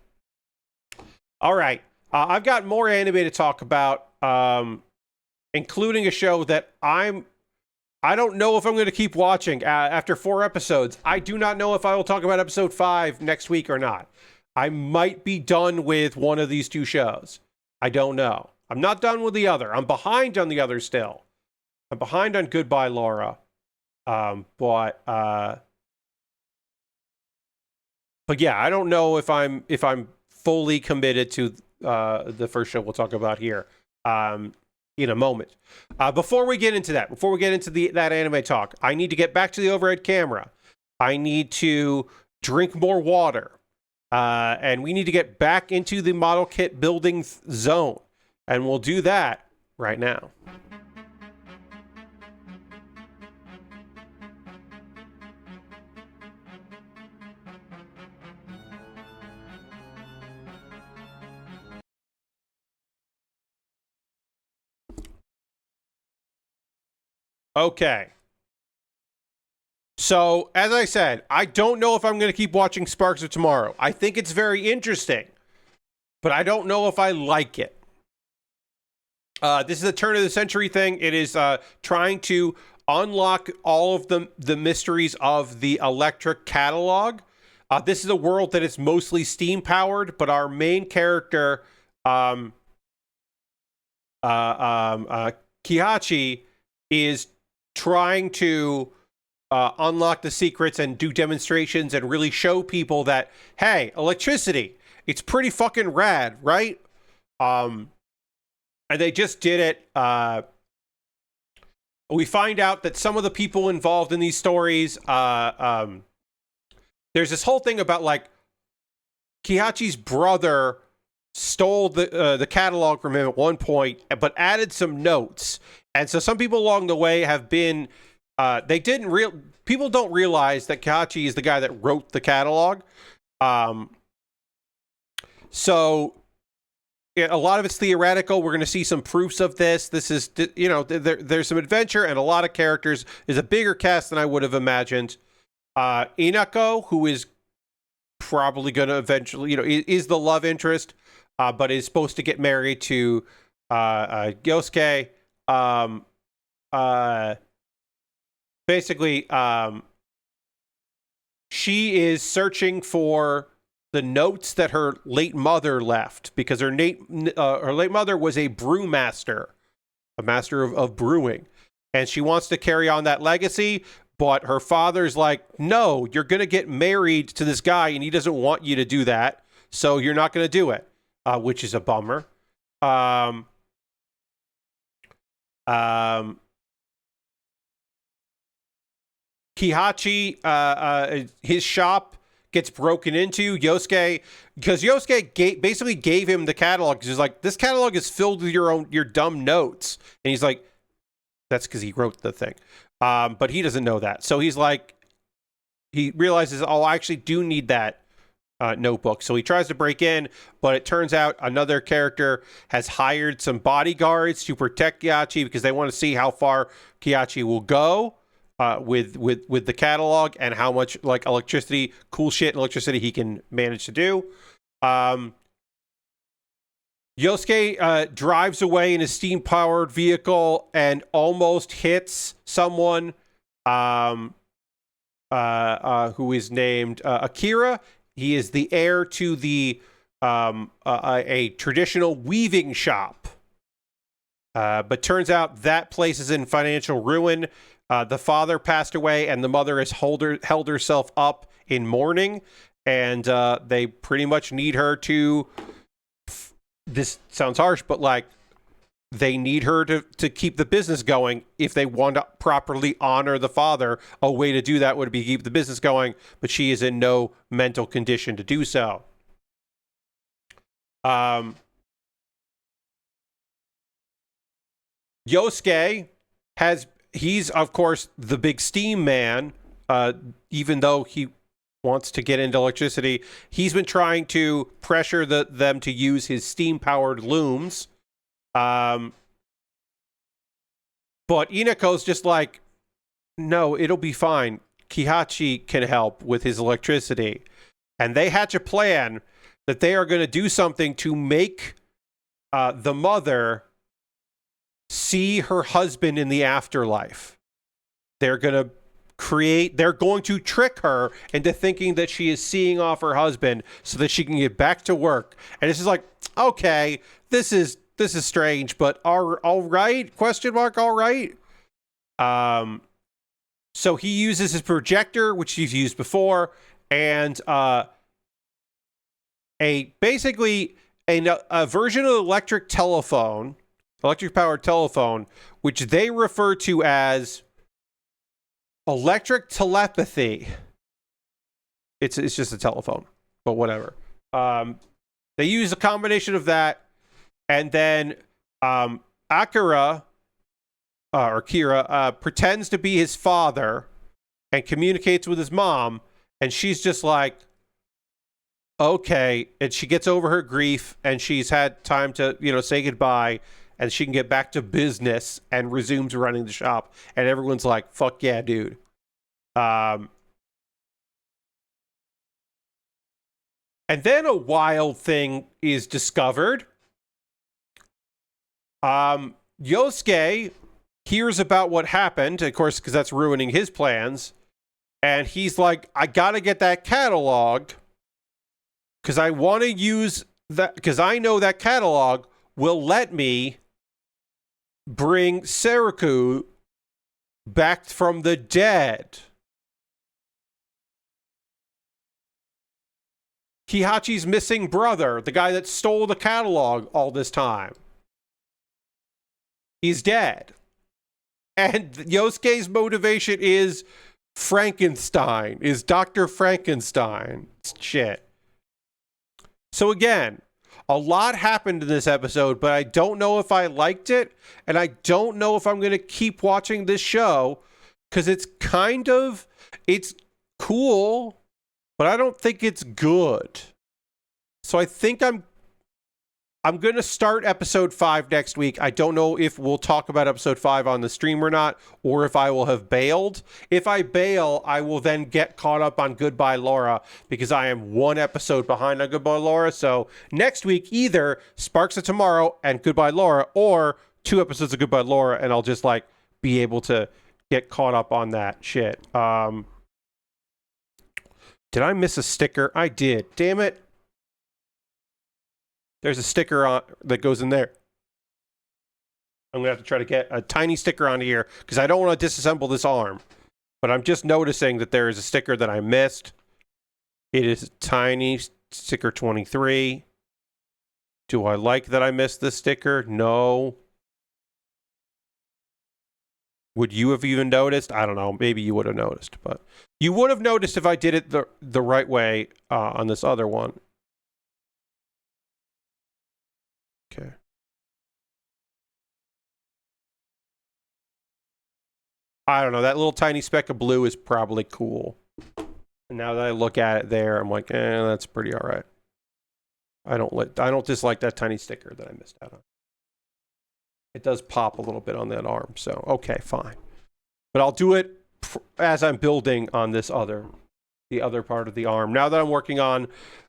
All right. I've got more anime to talk about, including a show that I don't know if I'm going to keep watching after 4 episodes. I do not know if I will talk about episode 5 next week or not. I might be done with one of these two shows. I don't know. I'm not done with the other. I'm behind on the other still. I'm behind on Goodbye, Lara. But yeah, I don't know if I'm fully committed to the first show we'll talk about here. In a moment. Before we get into that, that anime talk, I need to get back to the overhead camera. I need to drink more water. And we need to get back into the model kit building zone. And we'll do that right now. Okay. So, as I said, I don't know if I'm going to keep watching Sparks of Tomorrow. I think it's very interesting, but I don't know if I like it. This is a turn of the century thing. It is trying to unlock all of the mysteries of the Electric catalog. This is a world that is mostly steam powered, but our main character, Kihachi, is trying to unlock the secrets and do demonstrations and really show people that, hey, electricity, it's pretty fucking rad, right? And they just did it. We find out that some of the people involved in these stories, there's this whole thing about like Kihachi's brother stole the catalog from him at one point, but added some notes. And so some people along the way have been, people don't realize that Kihachi is the guy that wrote the catalog. So a lot of it's theoretical. We're going to see some proofs of this. This is, there's some adventure and a lot of characters. There's a bigger cast than I would have imagined. Inako, who is probably going to eventually, is the love interest, but is supposed to get married to Yosuke. Basically, she is searching for the notes that her late mother left, because her late mother was a brewmaster, a master of brewing, and she wants to carry on that legacy. But her father's like, no, you're going to get married to this guy, and he doesn't want you to do that, so you're not going to do it, which is a bummer. Um, Kihachi, his shop gets broken into. Yosuke, because Yosuke basically gave him the catalog. He's like, this catalog is filled with your dumb notes, and he's like, that's because he wrote the thing. But he doesn't know that, so he's like, he realizes, oh, I actually do need that notebook. So he tries to break in, but it turns out another character has hired some bodyguards to protect Kihachi because they want to see how far Kihachi will go with the catalog and how much like cool shit and electricity he can manage to do. Yosuke drives away in a steam-powered vehicle and almost hits someone who is named Akira. He is the heir to the a traditional weaving shop. But turns out that place is in financial ruin. The father passed away, and the mother has held herself up in mourning, and they pretty much need her to. This sounds harsh, but like they need her to keep the business going if they want to properly honor the father. A way to do that would be keep the business going, but she is in no mental condition to do so. Yosuke he's of course the big steam man, even though he wants to get into electricity. He's been trying to pressure them to use his steam-powered looms. But Inako's just like, no, it'll be fine. Kihachi can help with his electricity. And they hatch a plan that they are going to do something to make the mother see her husband in the afterlife. They're going to trick her into thinking that she is seeing off her husband so that she can get back to work. And it's just like, okay, this is strange, but all right? Question mark, all right? So he uses his projector, which he's used before, and basically a version of electric powered telephone, which they refer to as electric telepathy. It's just a telephone, but whatever. They use a combination of that, and then Akira or Kira pretends to be his father and communicates with his mom, and she's just like, okay, and she gets over her grief, and she's had time to say goodbye, and she can get back to business and resumes running the shop, and everyone's like, fuck yeah, dude. And then a wild thing is discovered. Yosuke hears about what happened, of course, because that's ruining his plans. And he's like, I gotta get that catalog because I want to use that, because I know that catalog will let me bring Seriku back from the dead. Kihachi's missing brother, the guy that stole the catalog all this time, he's dead. And Yosuke's motivation is Frankenstein, is Dr. Frankenstein. Shit. So again, a lot happened in this episode, but I don't know if I liked it, and I don't know if I'm going to keep watching this show, because it's cool, but I don't think it's good. So I think I'm going to start episode 5 next week. I don't know if we'll talk about episode 5 on the stream or not, or if I will have bailed. If I bail, I will then get caught up on Goodbye Laura, because I am 1 episode behind on Goodbye Laura. So next week, either Sparks of Tomorrow and Goodbye Laura, or 2 episodes of Goodbye Laura, and I'll just like be able to get caught up on that shit. Did I miss a sticker? I did. Damn it. There's a sticker on that goes in there. I'm going to have to try to get a tiny sticker on here because I don't want to disassemble this arm. But I'm just noticing that there is a sticker that I missed. It is tiny, sticker 23. Do I like that I missed this sticker? No. Would you have even noticed? I don't know. Maybe you would have noticed, but you would have noticed if I did it the right way on this other one. Okay. I don't know. That little tiny speck of blue is probably cool. And now that I look at it there, I'm like, that's pretty all right. I don't dislike that tiny sticker that I missed out on. It does pop a little bit on that arm, so okay, fine. But I'll do it as I'm building on the other part of the arm. Now that I'm working on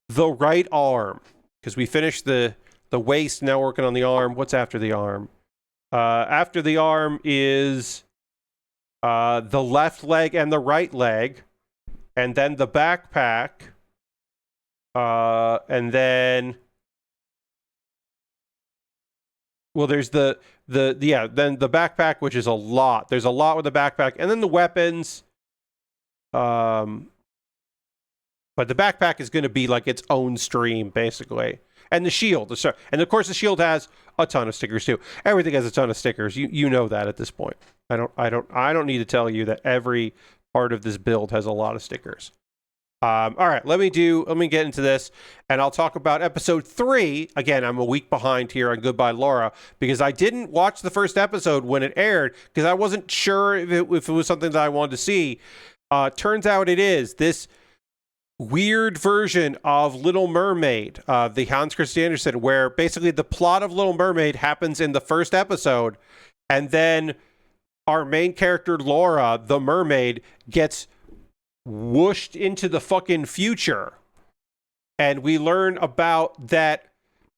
the right arm, because we finished the waist, now working on the arm. What's after the arm? After the arm is the left leg and the right leg, and then the backpack, and then, well, there's then the backpack, which is a lot. There's a lot with the backpack, and then the weapons. But the backpack is going to be like its own stream, basically. And the shield, and of course the shield has a ton of stickers too. Everything has a ton of stickers. You know that at this point. I don't need to tell you that every part of this build has a lot of stickers. All right, let me get into this, and I'll talk about episode 3. Again, I'm a week behind here on Goodbye Lara because I didn't watch the first episode when it aired because I wasn't sure if it was something that I wanted to see. Turns out it is this weird version of Little Mermaid, the Hans Christian Andersen, where basically the plot of Little Mermaid happens in the first episode, and then our main character Lara, the mermaid, gets whooshed into the fucking future, and we learn about that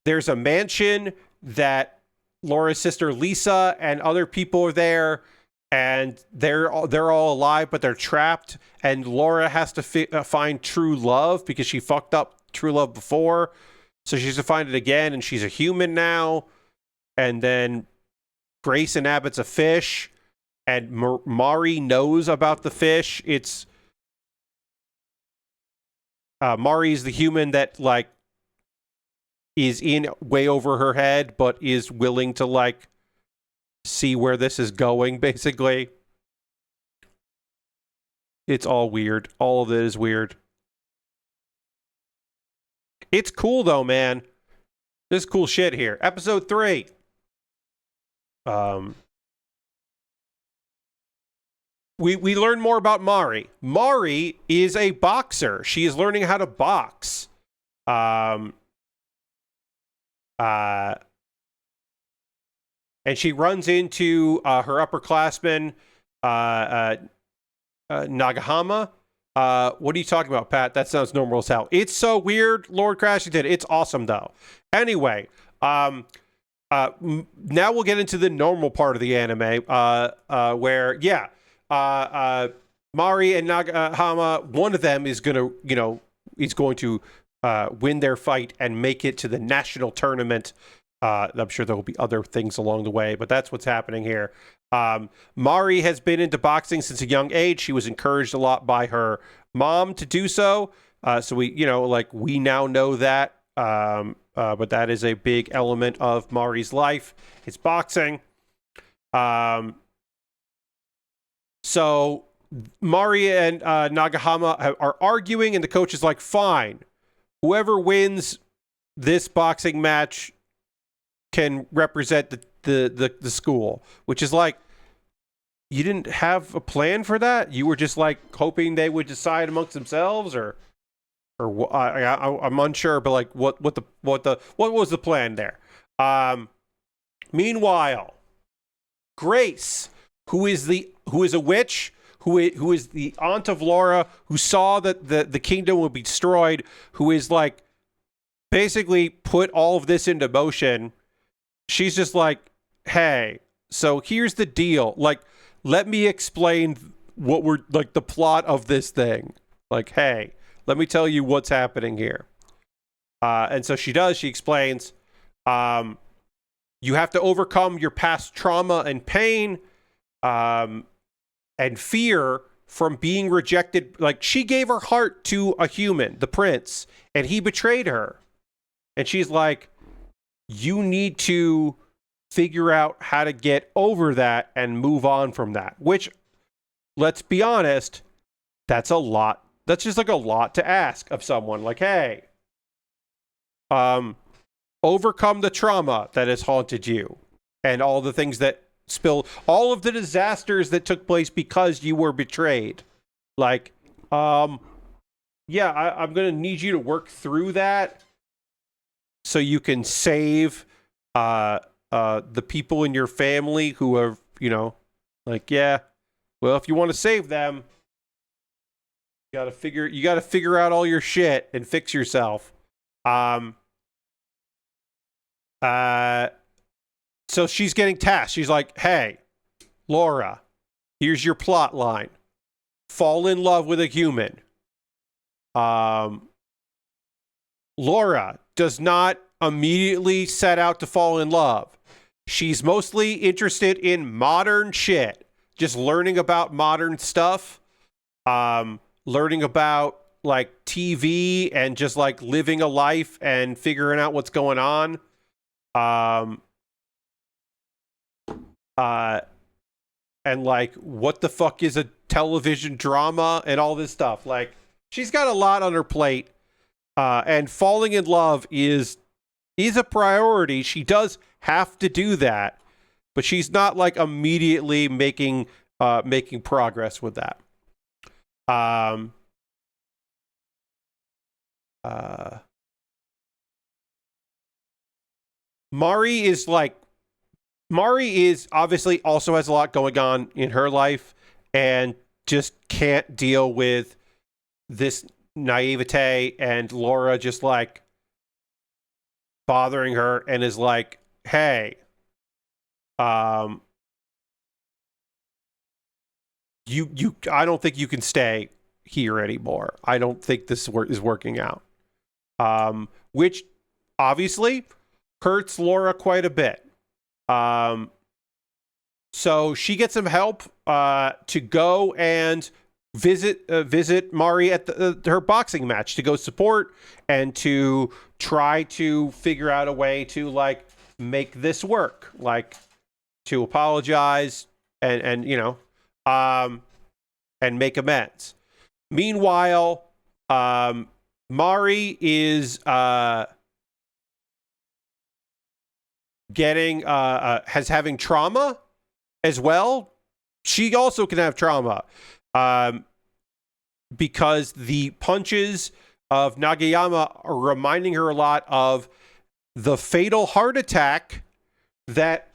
there's a mansion that Laura's sister Lisa and other people are there, and they're all alive, but they're trapped, and Lara has to find true love because she fucked up true love before, so she has to find it again, and she's a human now. And then Grace inhabits a fish, and Mari knows about the fish. It's Mari's the human that like is in way over her head, but is willing to like see where this is going, basically. It's all weird. All of it is weird. It's cool though, man. There's cool shit here. Episode 3. We learn more about Mari. Mari is a boxer. She is learning how to box. And she runs into her upperclassman, Nagahama. What are you talking about, Pat? That sounds normal as hell. It's so weird, Lord Crashington. It's awesome, though. Anyway, now we'll get into the normal part of the anime, where, Mari and Nagahama, one of them is going to win their fight and make it to the national tournament. I'm sure there will be other things along the way, but that's what's happening here. Mari has been into boxing since a young age. She was encouraged a lot by her mom to do so. So we now know that. But that is a big element of Mari's life. It's boxing. So Mari and Nagahama are arguing, and the coach is like, fine, whoever wins this boxing match can represent the school, which is like, you didn't have a plan for that? You were just like hoping they would decide amongst themselves, or I'm unsure, but like what was the plan there? Meanwhile, Grace, who is a witch, who is the aunt of Lara, who saw that the kingdom would be destroyed, who is like basically put all of this into motion. She's just like, hey, so here's the deal. Like, let me explain what we're like the plot of this thing. Like, hey, let me tell you what's happening here. And so she does. She explains, you have to overcome your past trauma and pain, and fear from being rejected. Like, she gave her heart to a human, the prince, and he betrayed her. And she's like, you need to figure out how to get over that and move on from that. Which, let's be honest, that's a lot. That's just like a lot to ask of someone. Like, hey, overcome the trauma that has haunted you and all the things that all of the disasters that took place because you were betrayed. Like, yeah, I'm going to need you to work through that so you can save the people in your family who are, like, yeah, well, if you want to save them, you got to figure out all your shit and fix yourself. So she's getting tasked. She's like, hey, Laura, here's your plot line. Fall in love with a human. Laura does not immediately set out to fall in love. She's mostly interested in modern shit. Just learning about modern stuff. Learning about like TV and just like living a life and figuring out what's going on. And like, what the fuck is a television drama and all this stuff? Like, she's got a lot on her plate, and falling in love is a priority. She does have to do that, but she's not like immediately making progress with that. Mari is obviously also has a lot going on in her life and just can't deal with this naivete and Laura just like bothering her and is like, hey, you I don't think you can stay here anymore. I don't think this is working out. Which obviously hurts Laura quite a bit. So she gets some help to go and visit Mari at her boxing match to go support and to try to figure out a way to like make this work, like to apologize and and make amends. Meanwhile, Mari is having trauma as well. She also can have trauma because the punches of Nagayama are reminding her a lot of the fatal heart attack that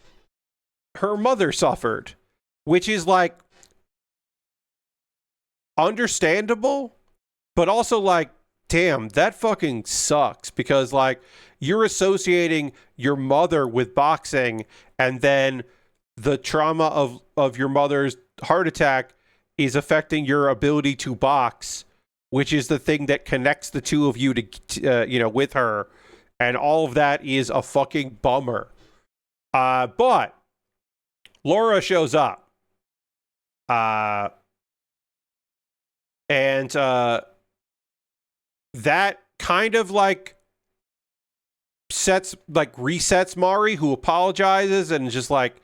her mother suffered, which is like understandable, but also like, damn, that fucking sucks, because like you're associating your mother with boxing, and then the trauma of your mother's heart attack is affecting your ability to box, which is the thing that connects the two of you to with her, and all of that is a fucking bummer. But Laura shows up, and that kind of like resets Mari, who apologizes and is just like,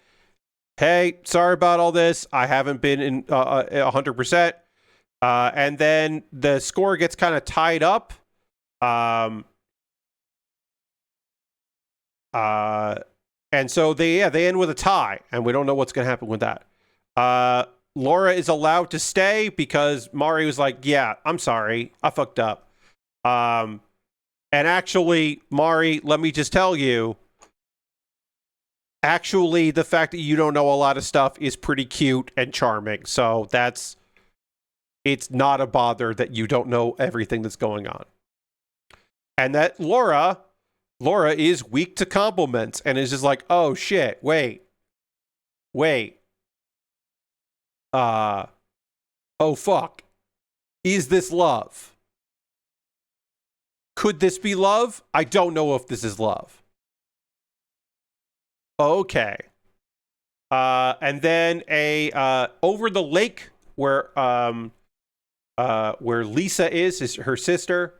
hey, sorry about all this. I haven't been in 100%. And then the score gets kind of tied up. And so they end with a tie, and we don't know what's going to happen with that. Laura is allowed to stay because Mari was like, yeah, I'm sorry, I fucked up. And actually, Mari, let me just tell you, actually, the fact that you don't know a lot of stuff is pretty cute and charming. So it's not a bother that you don't know everything that's going on. And that Laura is weak to compliments and is just like, oh shit, wait. Oh fuck. Is this love? Could this be love? I don't know if this is love. Okay. And then over the lake where Lisa is her sister,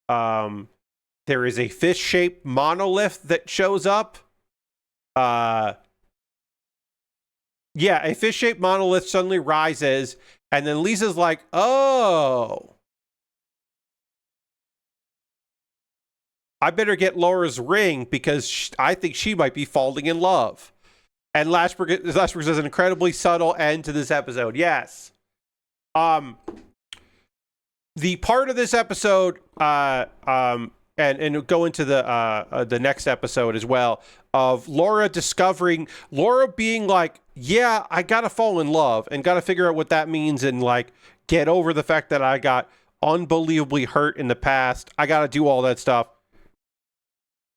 there is a fish-shaped monolith that shows up. Yeah, a fish-shaped monolith suddenly rises, and then Lisa's like, oh, I better get Laura's ring because I think she might be falling in love. And Lashberg says an incredibly subtle end to this episode. Yes. The part of this episode, and go into the next episode as well, of Laura being like, yeah, I gotta fall in love and gotta figure out what that means and like get over the fact that I got unbelievably hurt in the past. I gotta do all that stuff.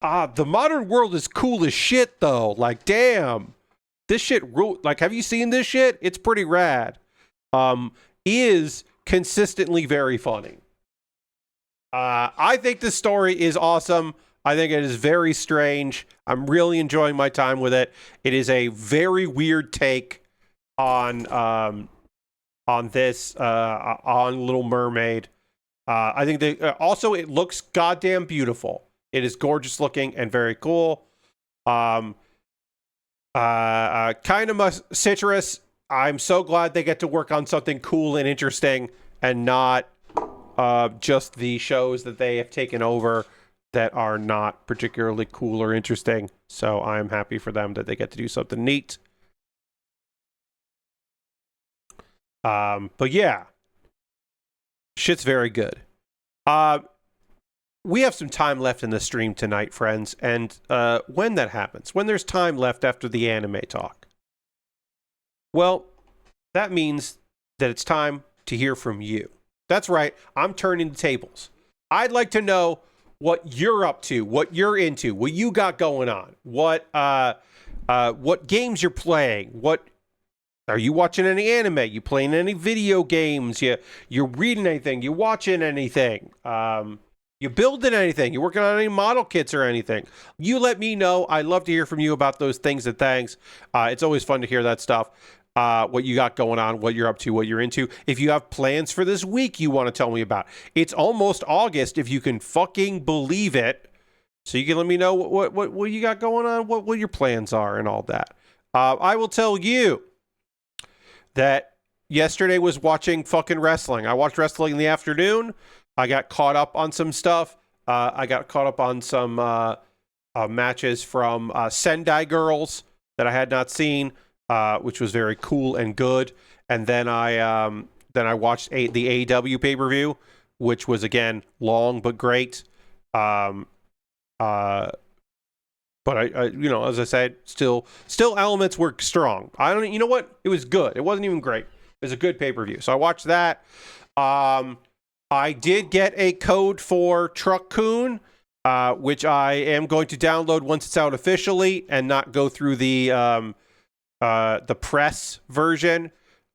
The modern world is cool as shit though. Like, damn, this shit like, have you seen this shit? It's pretty rad. Is consistently very funny. I think this story is awesome. I think it is very strange. I'm really enjoying my time with it. It is a very weird take on this on Little Mermaid. I think also it looks goddamn beautiful. It is gorgeous looking and very cool. Kind of citrus. I'm so glad they get to work on something cool and interesting and not just the shows that they have taken over that are not particularly cool or interesting. So I'm happy for them that they get to do something neat. But yeah, shit's very good. We have some time left in the stream tonight, friends. And when that happens, when there's time left after the anime talk, well, that means that it's time to hear from you. That's right. I'm turning the tables. I'd like to know what you're up to, what you're into, what you got going on, what games you're playing, what are you watching any anime? You playing any video games? You're reading anything? You watching anything? You building anything? You working on any model kits or anything? You let me know. I'd love to hear from you about those things and things. It's always fun to hear that stuff. What you got going on, what you're up to, what you're into. If you have plans for this week you want to tell me about. It's almost August, if you can fucking believe it. So you can let me know what you got going on, what your plans are and all that. I will tell you that yesterday was watching fucking wrestling. I watched wrestling in the afternoon. I got caught up on some stuff. I got caught up on some matches from Sendai Girls that I had not seen, which was very cool and good. And then I watched the AEW pay-per-view, which was again long but great. But I as I said, still elements were strong. You know what? It was good. It wasn't even great. It was a good pay-per-view. So I watched that. I did get a code for Truck-kun, which I am going to download once it's out officially and not go through the press version.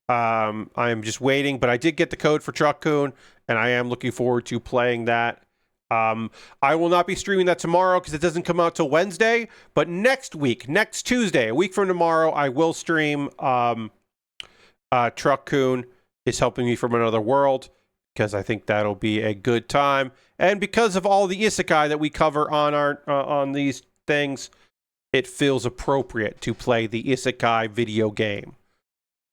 I am just waiting, but I did get the code for Truck-kun, and I am looking forward to playing that. I will not be streaming that tomorrow because it doesn't come out till Wednesday, but next Tuesday, a week from tomorrow, I will stream Truck-kun is Helping Me from Another World, because I think that'll be a good time. And because of all the isekai that we cover on our on these things, it feels appropriate to play the isekai video game.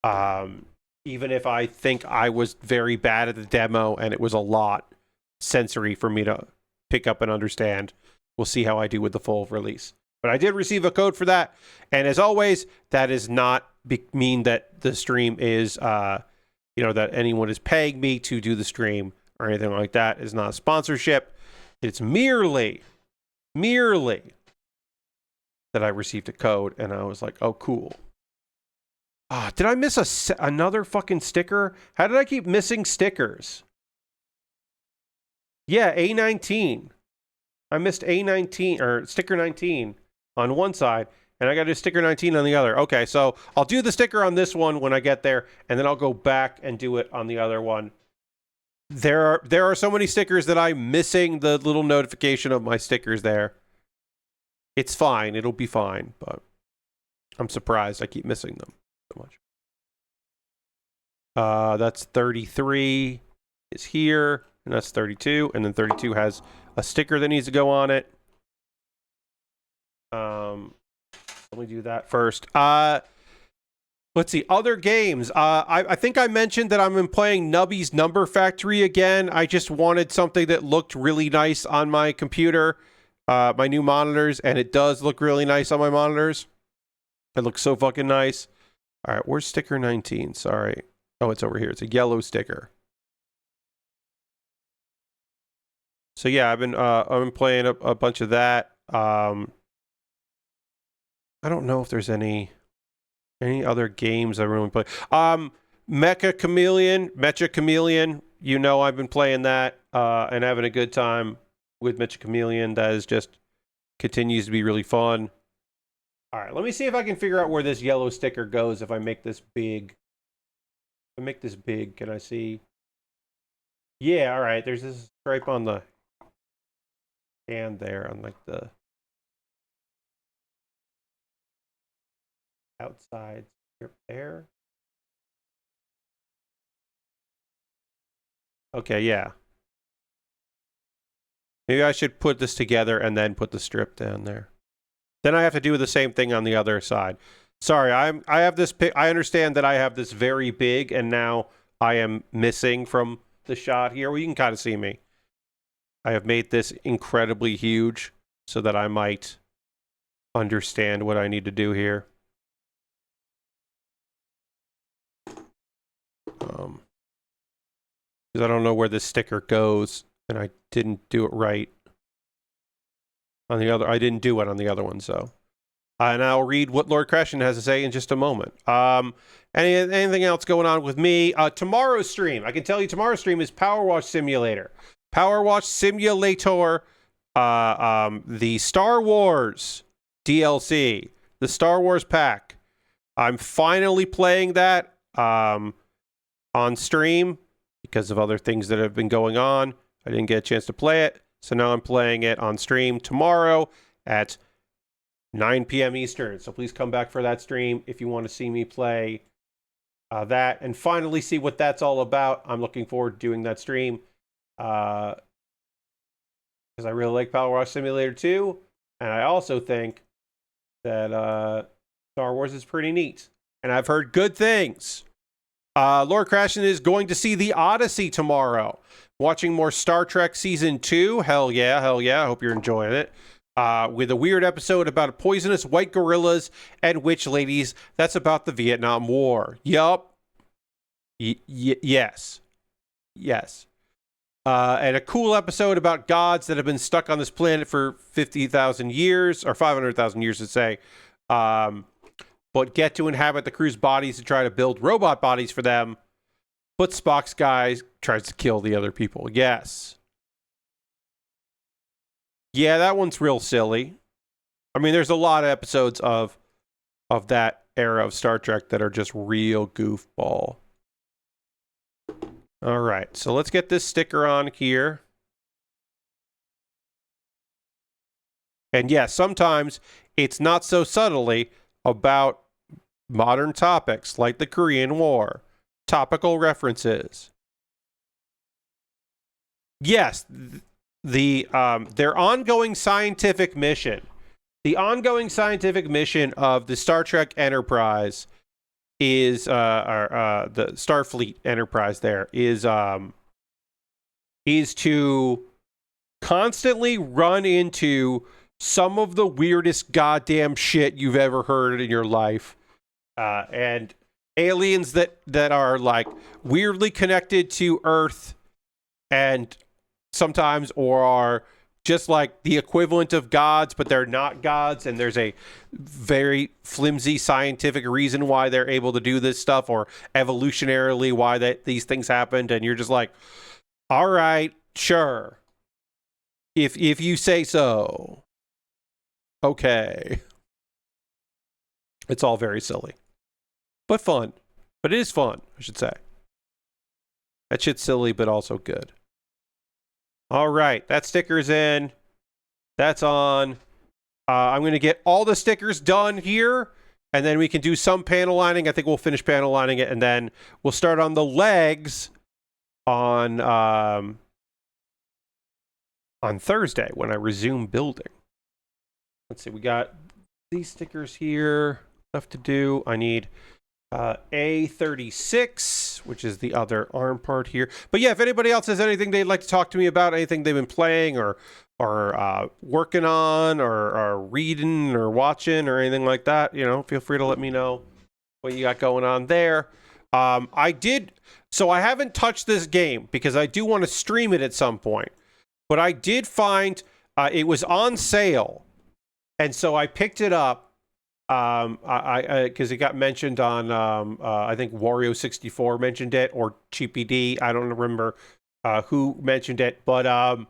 Even if I think I was very bad at the demo and it was a lot sensory for me to pick up and understand. We'll see how I do with the full release. But I did receive a code for that. And as always, that does not mean that the stream is, that anyone is paying me to do the stream or anything like that. It's not a sponsorship. It's merely that I received a code and I was like, oh, cool. Did I miss another fucking sticker? How did I keep missing stickers? Yeah, A19. I missed A19 or sticker 19 on one side, and I got to do sticker 19 on the other. Okay, so I'll do the sticker on this one when I get there, and then I'll go back and do it on the other one. There are so many stickers that I'm missing the little notification of my stickers there. It's fine. It'll be fine, but I'm surprised I keep missing them so much. That's 33 is here. And that's 32. And then 32 has a sticker that needs to go on it. Let me do that first. Let's see, other games. I think I mentioned that I'm playing Nubby's Number Factory again. I just wanted something that looked really nice on my computer, my new monitors, and it does look really nice on my monitors. It looks so fucking nice. All right, where's sticker 19? Sorry. Oh, it's over here. It's a yellow sticker. So yeah, I've been playing a bunch of that. I don't know if there's any other games I really play. Mecha Chameleon. You know, I've been playing that and having a good time with Mecha Chameleon. That is just continues to be really fun. All right, let me see if I can figure out where this yellow sticker goes if I make this big. If I make this big, can I see? Yeah, all right. There's this stripe on the hand there on like the outside strip there. Okay, yeah. Maybe I should put this together and then put the strip down there. Then I have to do the same thing on the other side. Sorry, I have this. I understand that I have this very big, and now I am missing from the shot here. Well, you can kind of see me. I have made this incredibly huge so that I might understand what I need to do here. Because I don't know where this sticker goes, and I didn't do it right. On the other, I didn't do it on the other one, so. And I'll read what Lord Crashin has to say in just a moment. Anything else going on with me? Tomorrow's stream. I can tell you tomorrow's stream is Power Wash Simulator. Power Wash Simulator, the Star Wars DLC, the Star Wars pack. I'm finally playing that on stream because of other things that have been going on. I didn't get a chance to play it, so now I'm playing it on stream tomorrow at 9 p.m. Eastern. So please come back for that stream if you want to see me play that and finally see what that's all about. I'm looking forward to doing that stream because I really like Power Wash Simulator 2, and I also think that Star Wars is pretty neat, and I've heard good things. Lord Crashin is going to see The Odyssey tomorrow. Watching more Star Trek Season 2. Hell yeah, hell yeah. I hope you're enjoying it. With a weird episode about poisonous white gorillas and witch ladies that's about the Vietnam War. Yup. Yes. Yes. And a cool episode about gods that have been stuck on this planet for 50,000 years, or 500,000 years to say, but get to inhabit the crew's bodies to try to build robot bodies for them. But Spock's guy tries to kill the other people. Yes. Yeah, that one's real silly. I mean, there's a lot of episodes of that era of Star Trek that are just real goofball. All right, so let's get this sticker on here. And yes, sometimes it's not so subtly about modern topics like the Korean War. Topical references. Yes, their ongoing scientific mission. The ongoing scientific mission of the Star Trek Enterprise is the Starfleet Enterprise there is to constantly run into some of the weirdest goddamn shit you've ever heard in your life. And aliens that are like weirdly connected to Earth and sometimes or are just like the equivalent of gods, but they're not gods, and there's a very flimsy scientific reason why they're able to do this stuff, or evolutionarily why these things happened, and you're just like, all right, sure. If you say so. Okay. It's all very silly. But fun. But it is fun, I should say. That shit's silly, but also good. All right, that sticker's in. That's on. I'm going to get all the stickers done here, and then we can do some panel lining. I think we'll finish panel lining it, and then we'll start on the legs on Thursday when I resume building. Let's see, we got these stickers here left to do. I need A36, which is the other arm part here. But yeah, if anybody else has anything they'd like to talk to me about, anything they've been playing or working on or reading or watching or anything like that, you know, feel free to let me know what you got going on there. So I haven't touched this game because I do want to stream it at some point. But I did find it was on sale, and so I picked it up. Because it got mentioned on I think Wario64 mentioned it, or GPD. I don't remember who mentioned it, but a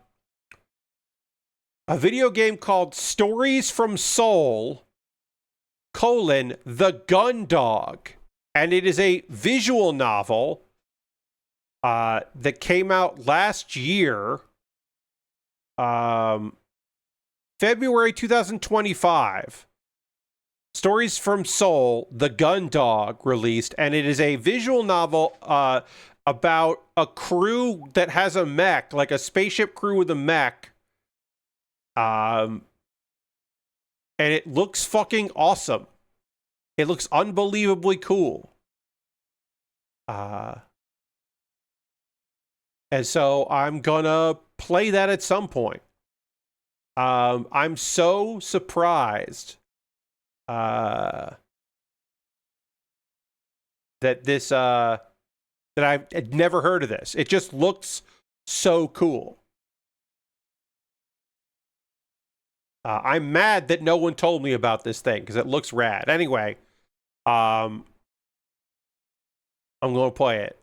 video game called Stories from Seoul: The Gundam, and it is a visual novel that came out last year. February 2025. Stories from Seoul, The Gundam released, and it is a visual novel about a crew that has a mech, like a spaceship crew with a mech. And it looks fucking awesome. It looks unbelievably cool. And so I'm gonna play that at some point. I'm so surprised that this that I've never heard of this. It just looks so cool. I'm mad that no one told me about this thing because it looks rad. Anyway, I'm going to play it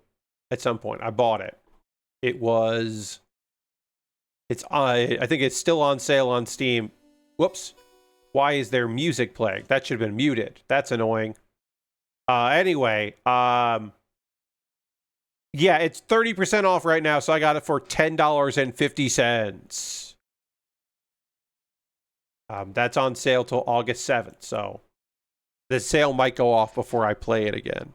at some point. I bought it. I think it's still on sale on Steam. Whoops. Why is there music playing? That should have been muted. That's annoying. Anyway, yeah, it's 30% off right now, so I got it for $10.50. That's on sale till August 7th, so the sale might go off before I play it again,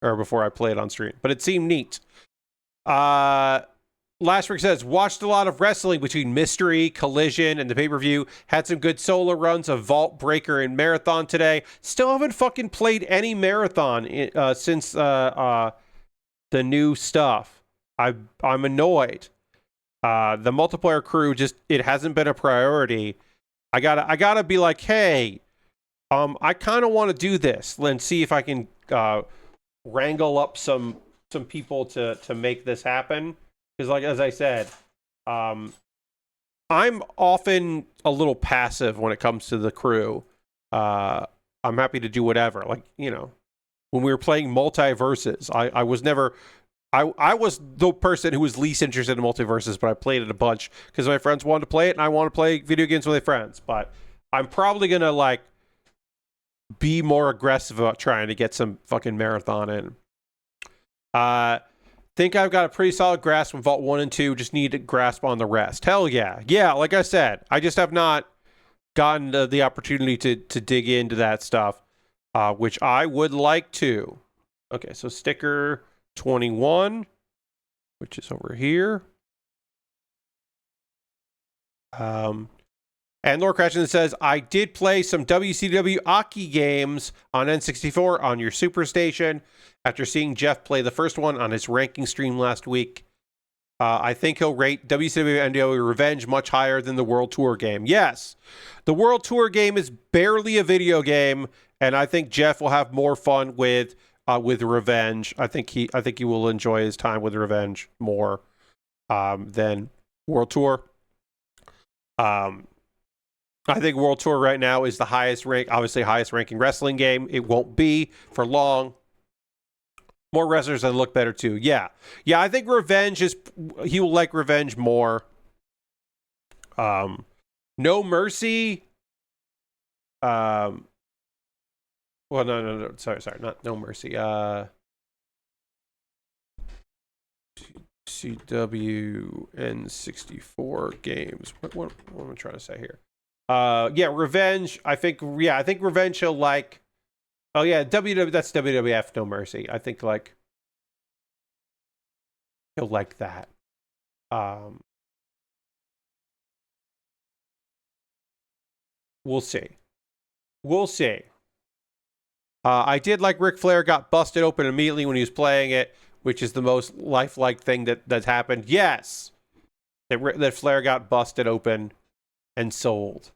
or before I play it on stream, but it seemed neat. Lashbrick says, watched a lot of wrestling between Mystery, Collision, and the pay-per-view. Had some good solo runs of Vault Breaker and Marathon today. Still haven't fucking played any Marathon since the new stuff. I'm annoyed. The multiplayer crew it hasn't been a priority. I gotta be like, hey, I kind of want to do this and see if I can wrangle up some people to make this happen. Because, like, as I said, I'm often a little passive when it comes to the crew. I'm happy to do whatever. Like, you know, when we were playing Multiverses, I was never... I was the person who was least interested in Multiverses, but I played it a bunch because my friends wanted to play it, and I want to play video games with my friends. But I'm probably going to, like, be more aggressive about trying to get some fucking Marathon in. Think I've got a pretty solid grasp on Vault 1 and 2, just need to grasp on the rest. Hell yeah. Yeah, like I said, I just have not gotten the opportunity to dig into that stuff, which I would like to. Okay, so sticker 21, which is over here. And Lord Crashton says, I did play some WCW Aki games on N64 on your Superstation after seeing Jeff play the first one on his ranking stream last week. I think he'll rate WCW NWO Revenge much higher than the World Tour game. Yes, the World Tour game is barely a video game, and I think Jeff will have more fun with Revenge. I think he will enjoy his time with Revenge more than World Tour. I think World Tour right now is the highest ranking wrestling game. It won't be for long. More wrestlers that look better too. Yeah, I think he will like Revenge more. No Mercy. Well, no. Sorry, not No Mercy. CW N64 games. What am I trying to say here? Yeah, Revenge. I think Revenge he'll like. Oh yeah, that's WWF No Mercy. I think like he'll like that. We'll see. We'll see. I did like Ric Flair got busted open immediately when he was playing it, which is the most lifelike thing that's happened. Yes, that Flair got busted open and sold.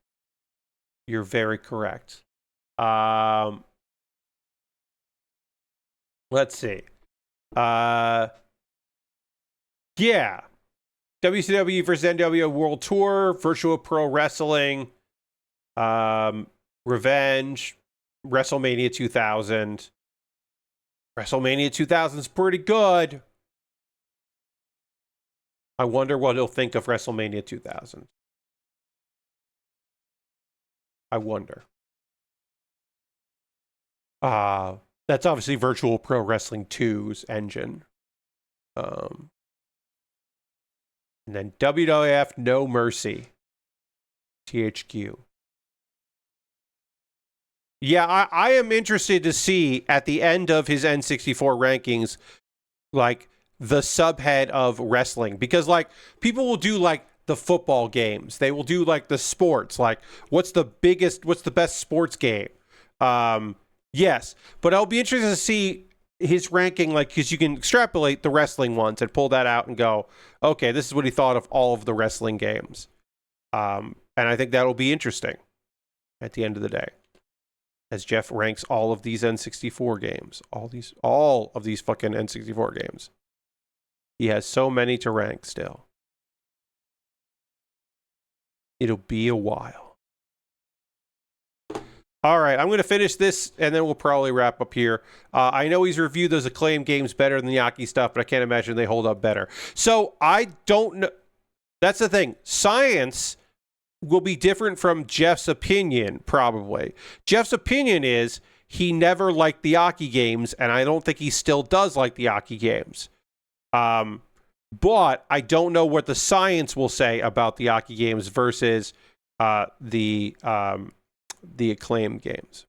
You're very correct. Let's see. Yeah. WCW versus NWO World Tour, Virtual Pro Wrestling, Revenge, WrestleMania 2000. WrestleMania 2000 is pretty good. I wonder what he'll think of WrestleMania 2000. I wonder. That's obviously Virtual Pro Wrestling 2's engine. And then WWF No Mercy. THQ. Yeah, I am interested to see at the end of his N64 rankings, like, the subhead of wrestling. Because, like, people will do, like, the football games. They will do, like, the sports. Like, what's the best sports game? Yes. But I'll be interested to see his ranking, like, because you can extrapolate the wrestling ones and pull that out and go, okay, this is what he thought of all of the wrestling games. And I think that'll be interesting at the end of the day, as Jeff ranks all of these N64 games, all of these fucking N64 games. He has so many to rank still. It'll be a while. All right, I'm going to finish this, and then we'll probably wrap up here. I know he's reviewed those Acclaim games better than the Yaki stuff, but I can't imagine they hold up better. So I don't know. That's the thing. Science will be different from Jeff's opinion, probably. Jeff's opinion is he never liked the Aki games, and I don't think he still does like the Aki games. But I don't know what the science will say about the Aki games versus the Acclaim games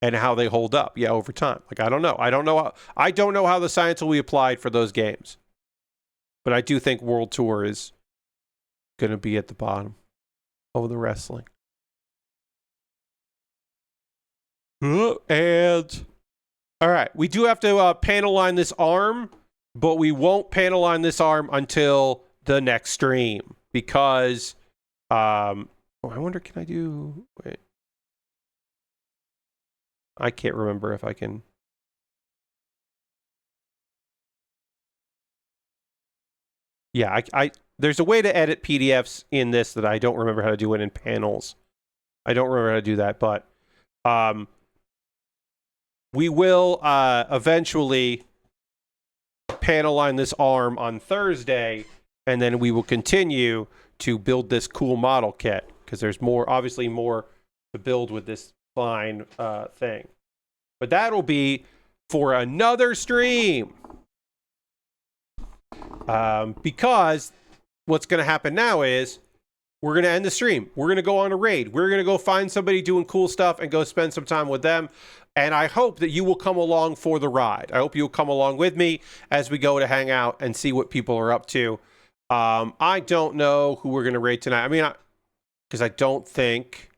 and how they hold up, over time. Like, I don't know. I don't know how the science will be applied for those games. But I do think World Tour is going to be at the bottom of the wrestling. And all right, we do have to panel line this arm, but we won't panel line this arm until the next stream because I wonder, can I do, wait, I can't remember if I can. Yeah, I there's a way to edit PDFs in this that I don't remember how to do it in panels. I don't remember how to do that, but we will eventually panel line this arm on Thursday, and then we will continue to build this cool model kit because there's obviously more to build with this fine thing. But that'll be for another stream. Because what's going to happen now is we're going to end the stream. We're going to go on a raid. We're going to go find somebody doing cool stuff and go spend some time with them. And I hope that you will come along for the ride. I hope you'll come along with me as we go to hang out and see what people are up to. I don't know who we're going to raid tonight. I mean, because I don't think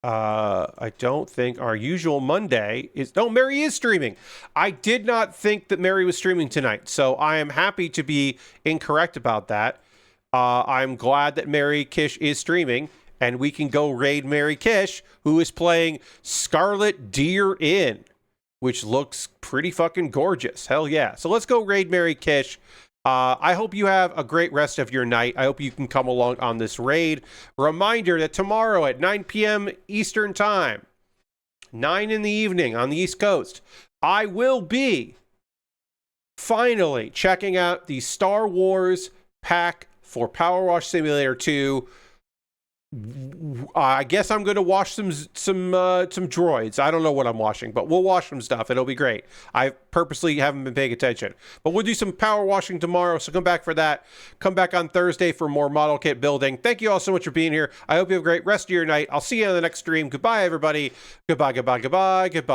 our usual Monday is... No, Mary is streaming. I did not think that Mary was streaming tonight, so I am happy to be incorrect about that. I'm glad that Mary Kish is streaming, and we can go raid Mary Kish, who is playing Scarlet Deer Inn, which looks pretty fucking gorgeous. Hell yeah. So let's go raid Mary Kish. I hope you have a great rest of your night. I hope you can come along on this raid. Reminder that tomorrow at 9 p.m. Eastern Time, 9 in the evening on the East Coast, I will be finally checking out the Star Wars pack for Power Wash Simulator 2. I guess I'm going to wash some droids. I don't know what I'm washing, but we'll wash some stuff. It'll be great. I purposely haven't been paying attention. But we'll do some power washing tomorrow, so come back for that. Come back on Thursday for more model kit building. Thank you all so much for being here. I hope you have a great rest of your night. I'll see you on the next stream. Goodbye, everybody. Goodbye, goodbye, goodbye, goodbye.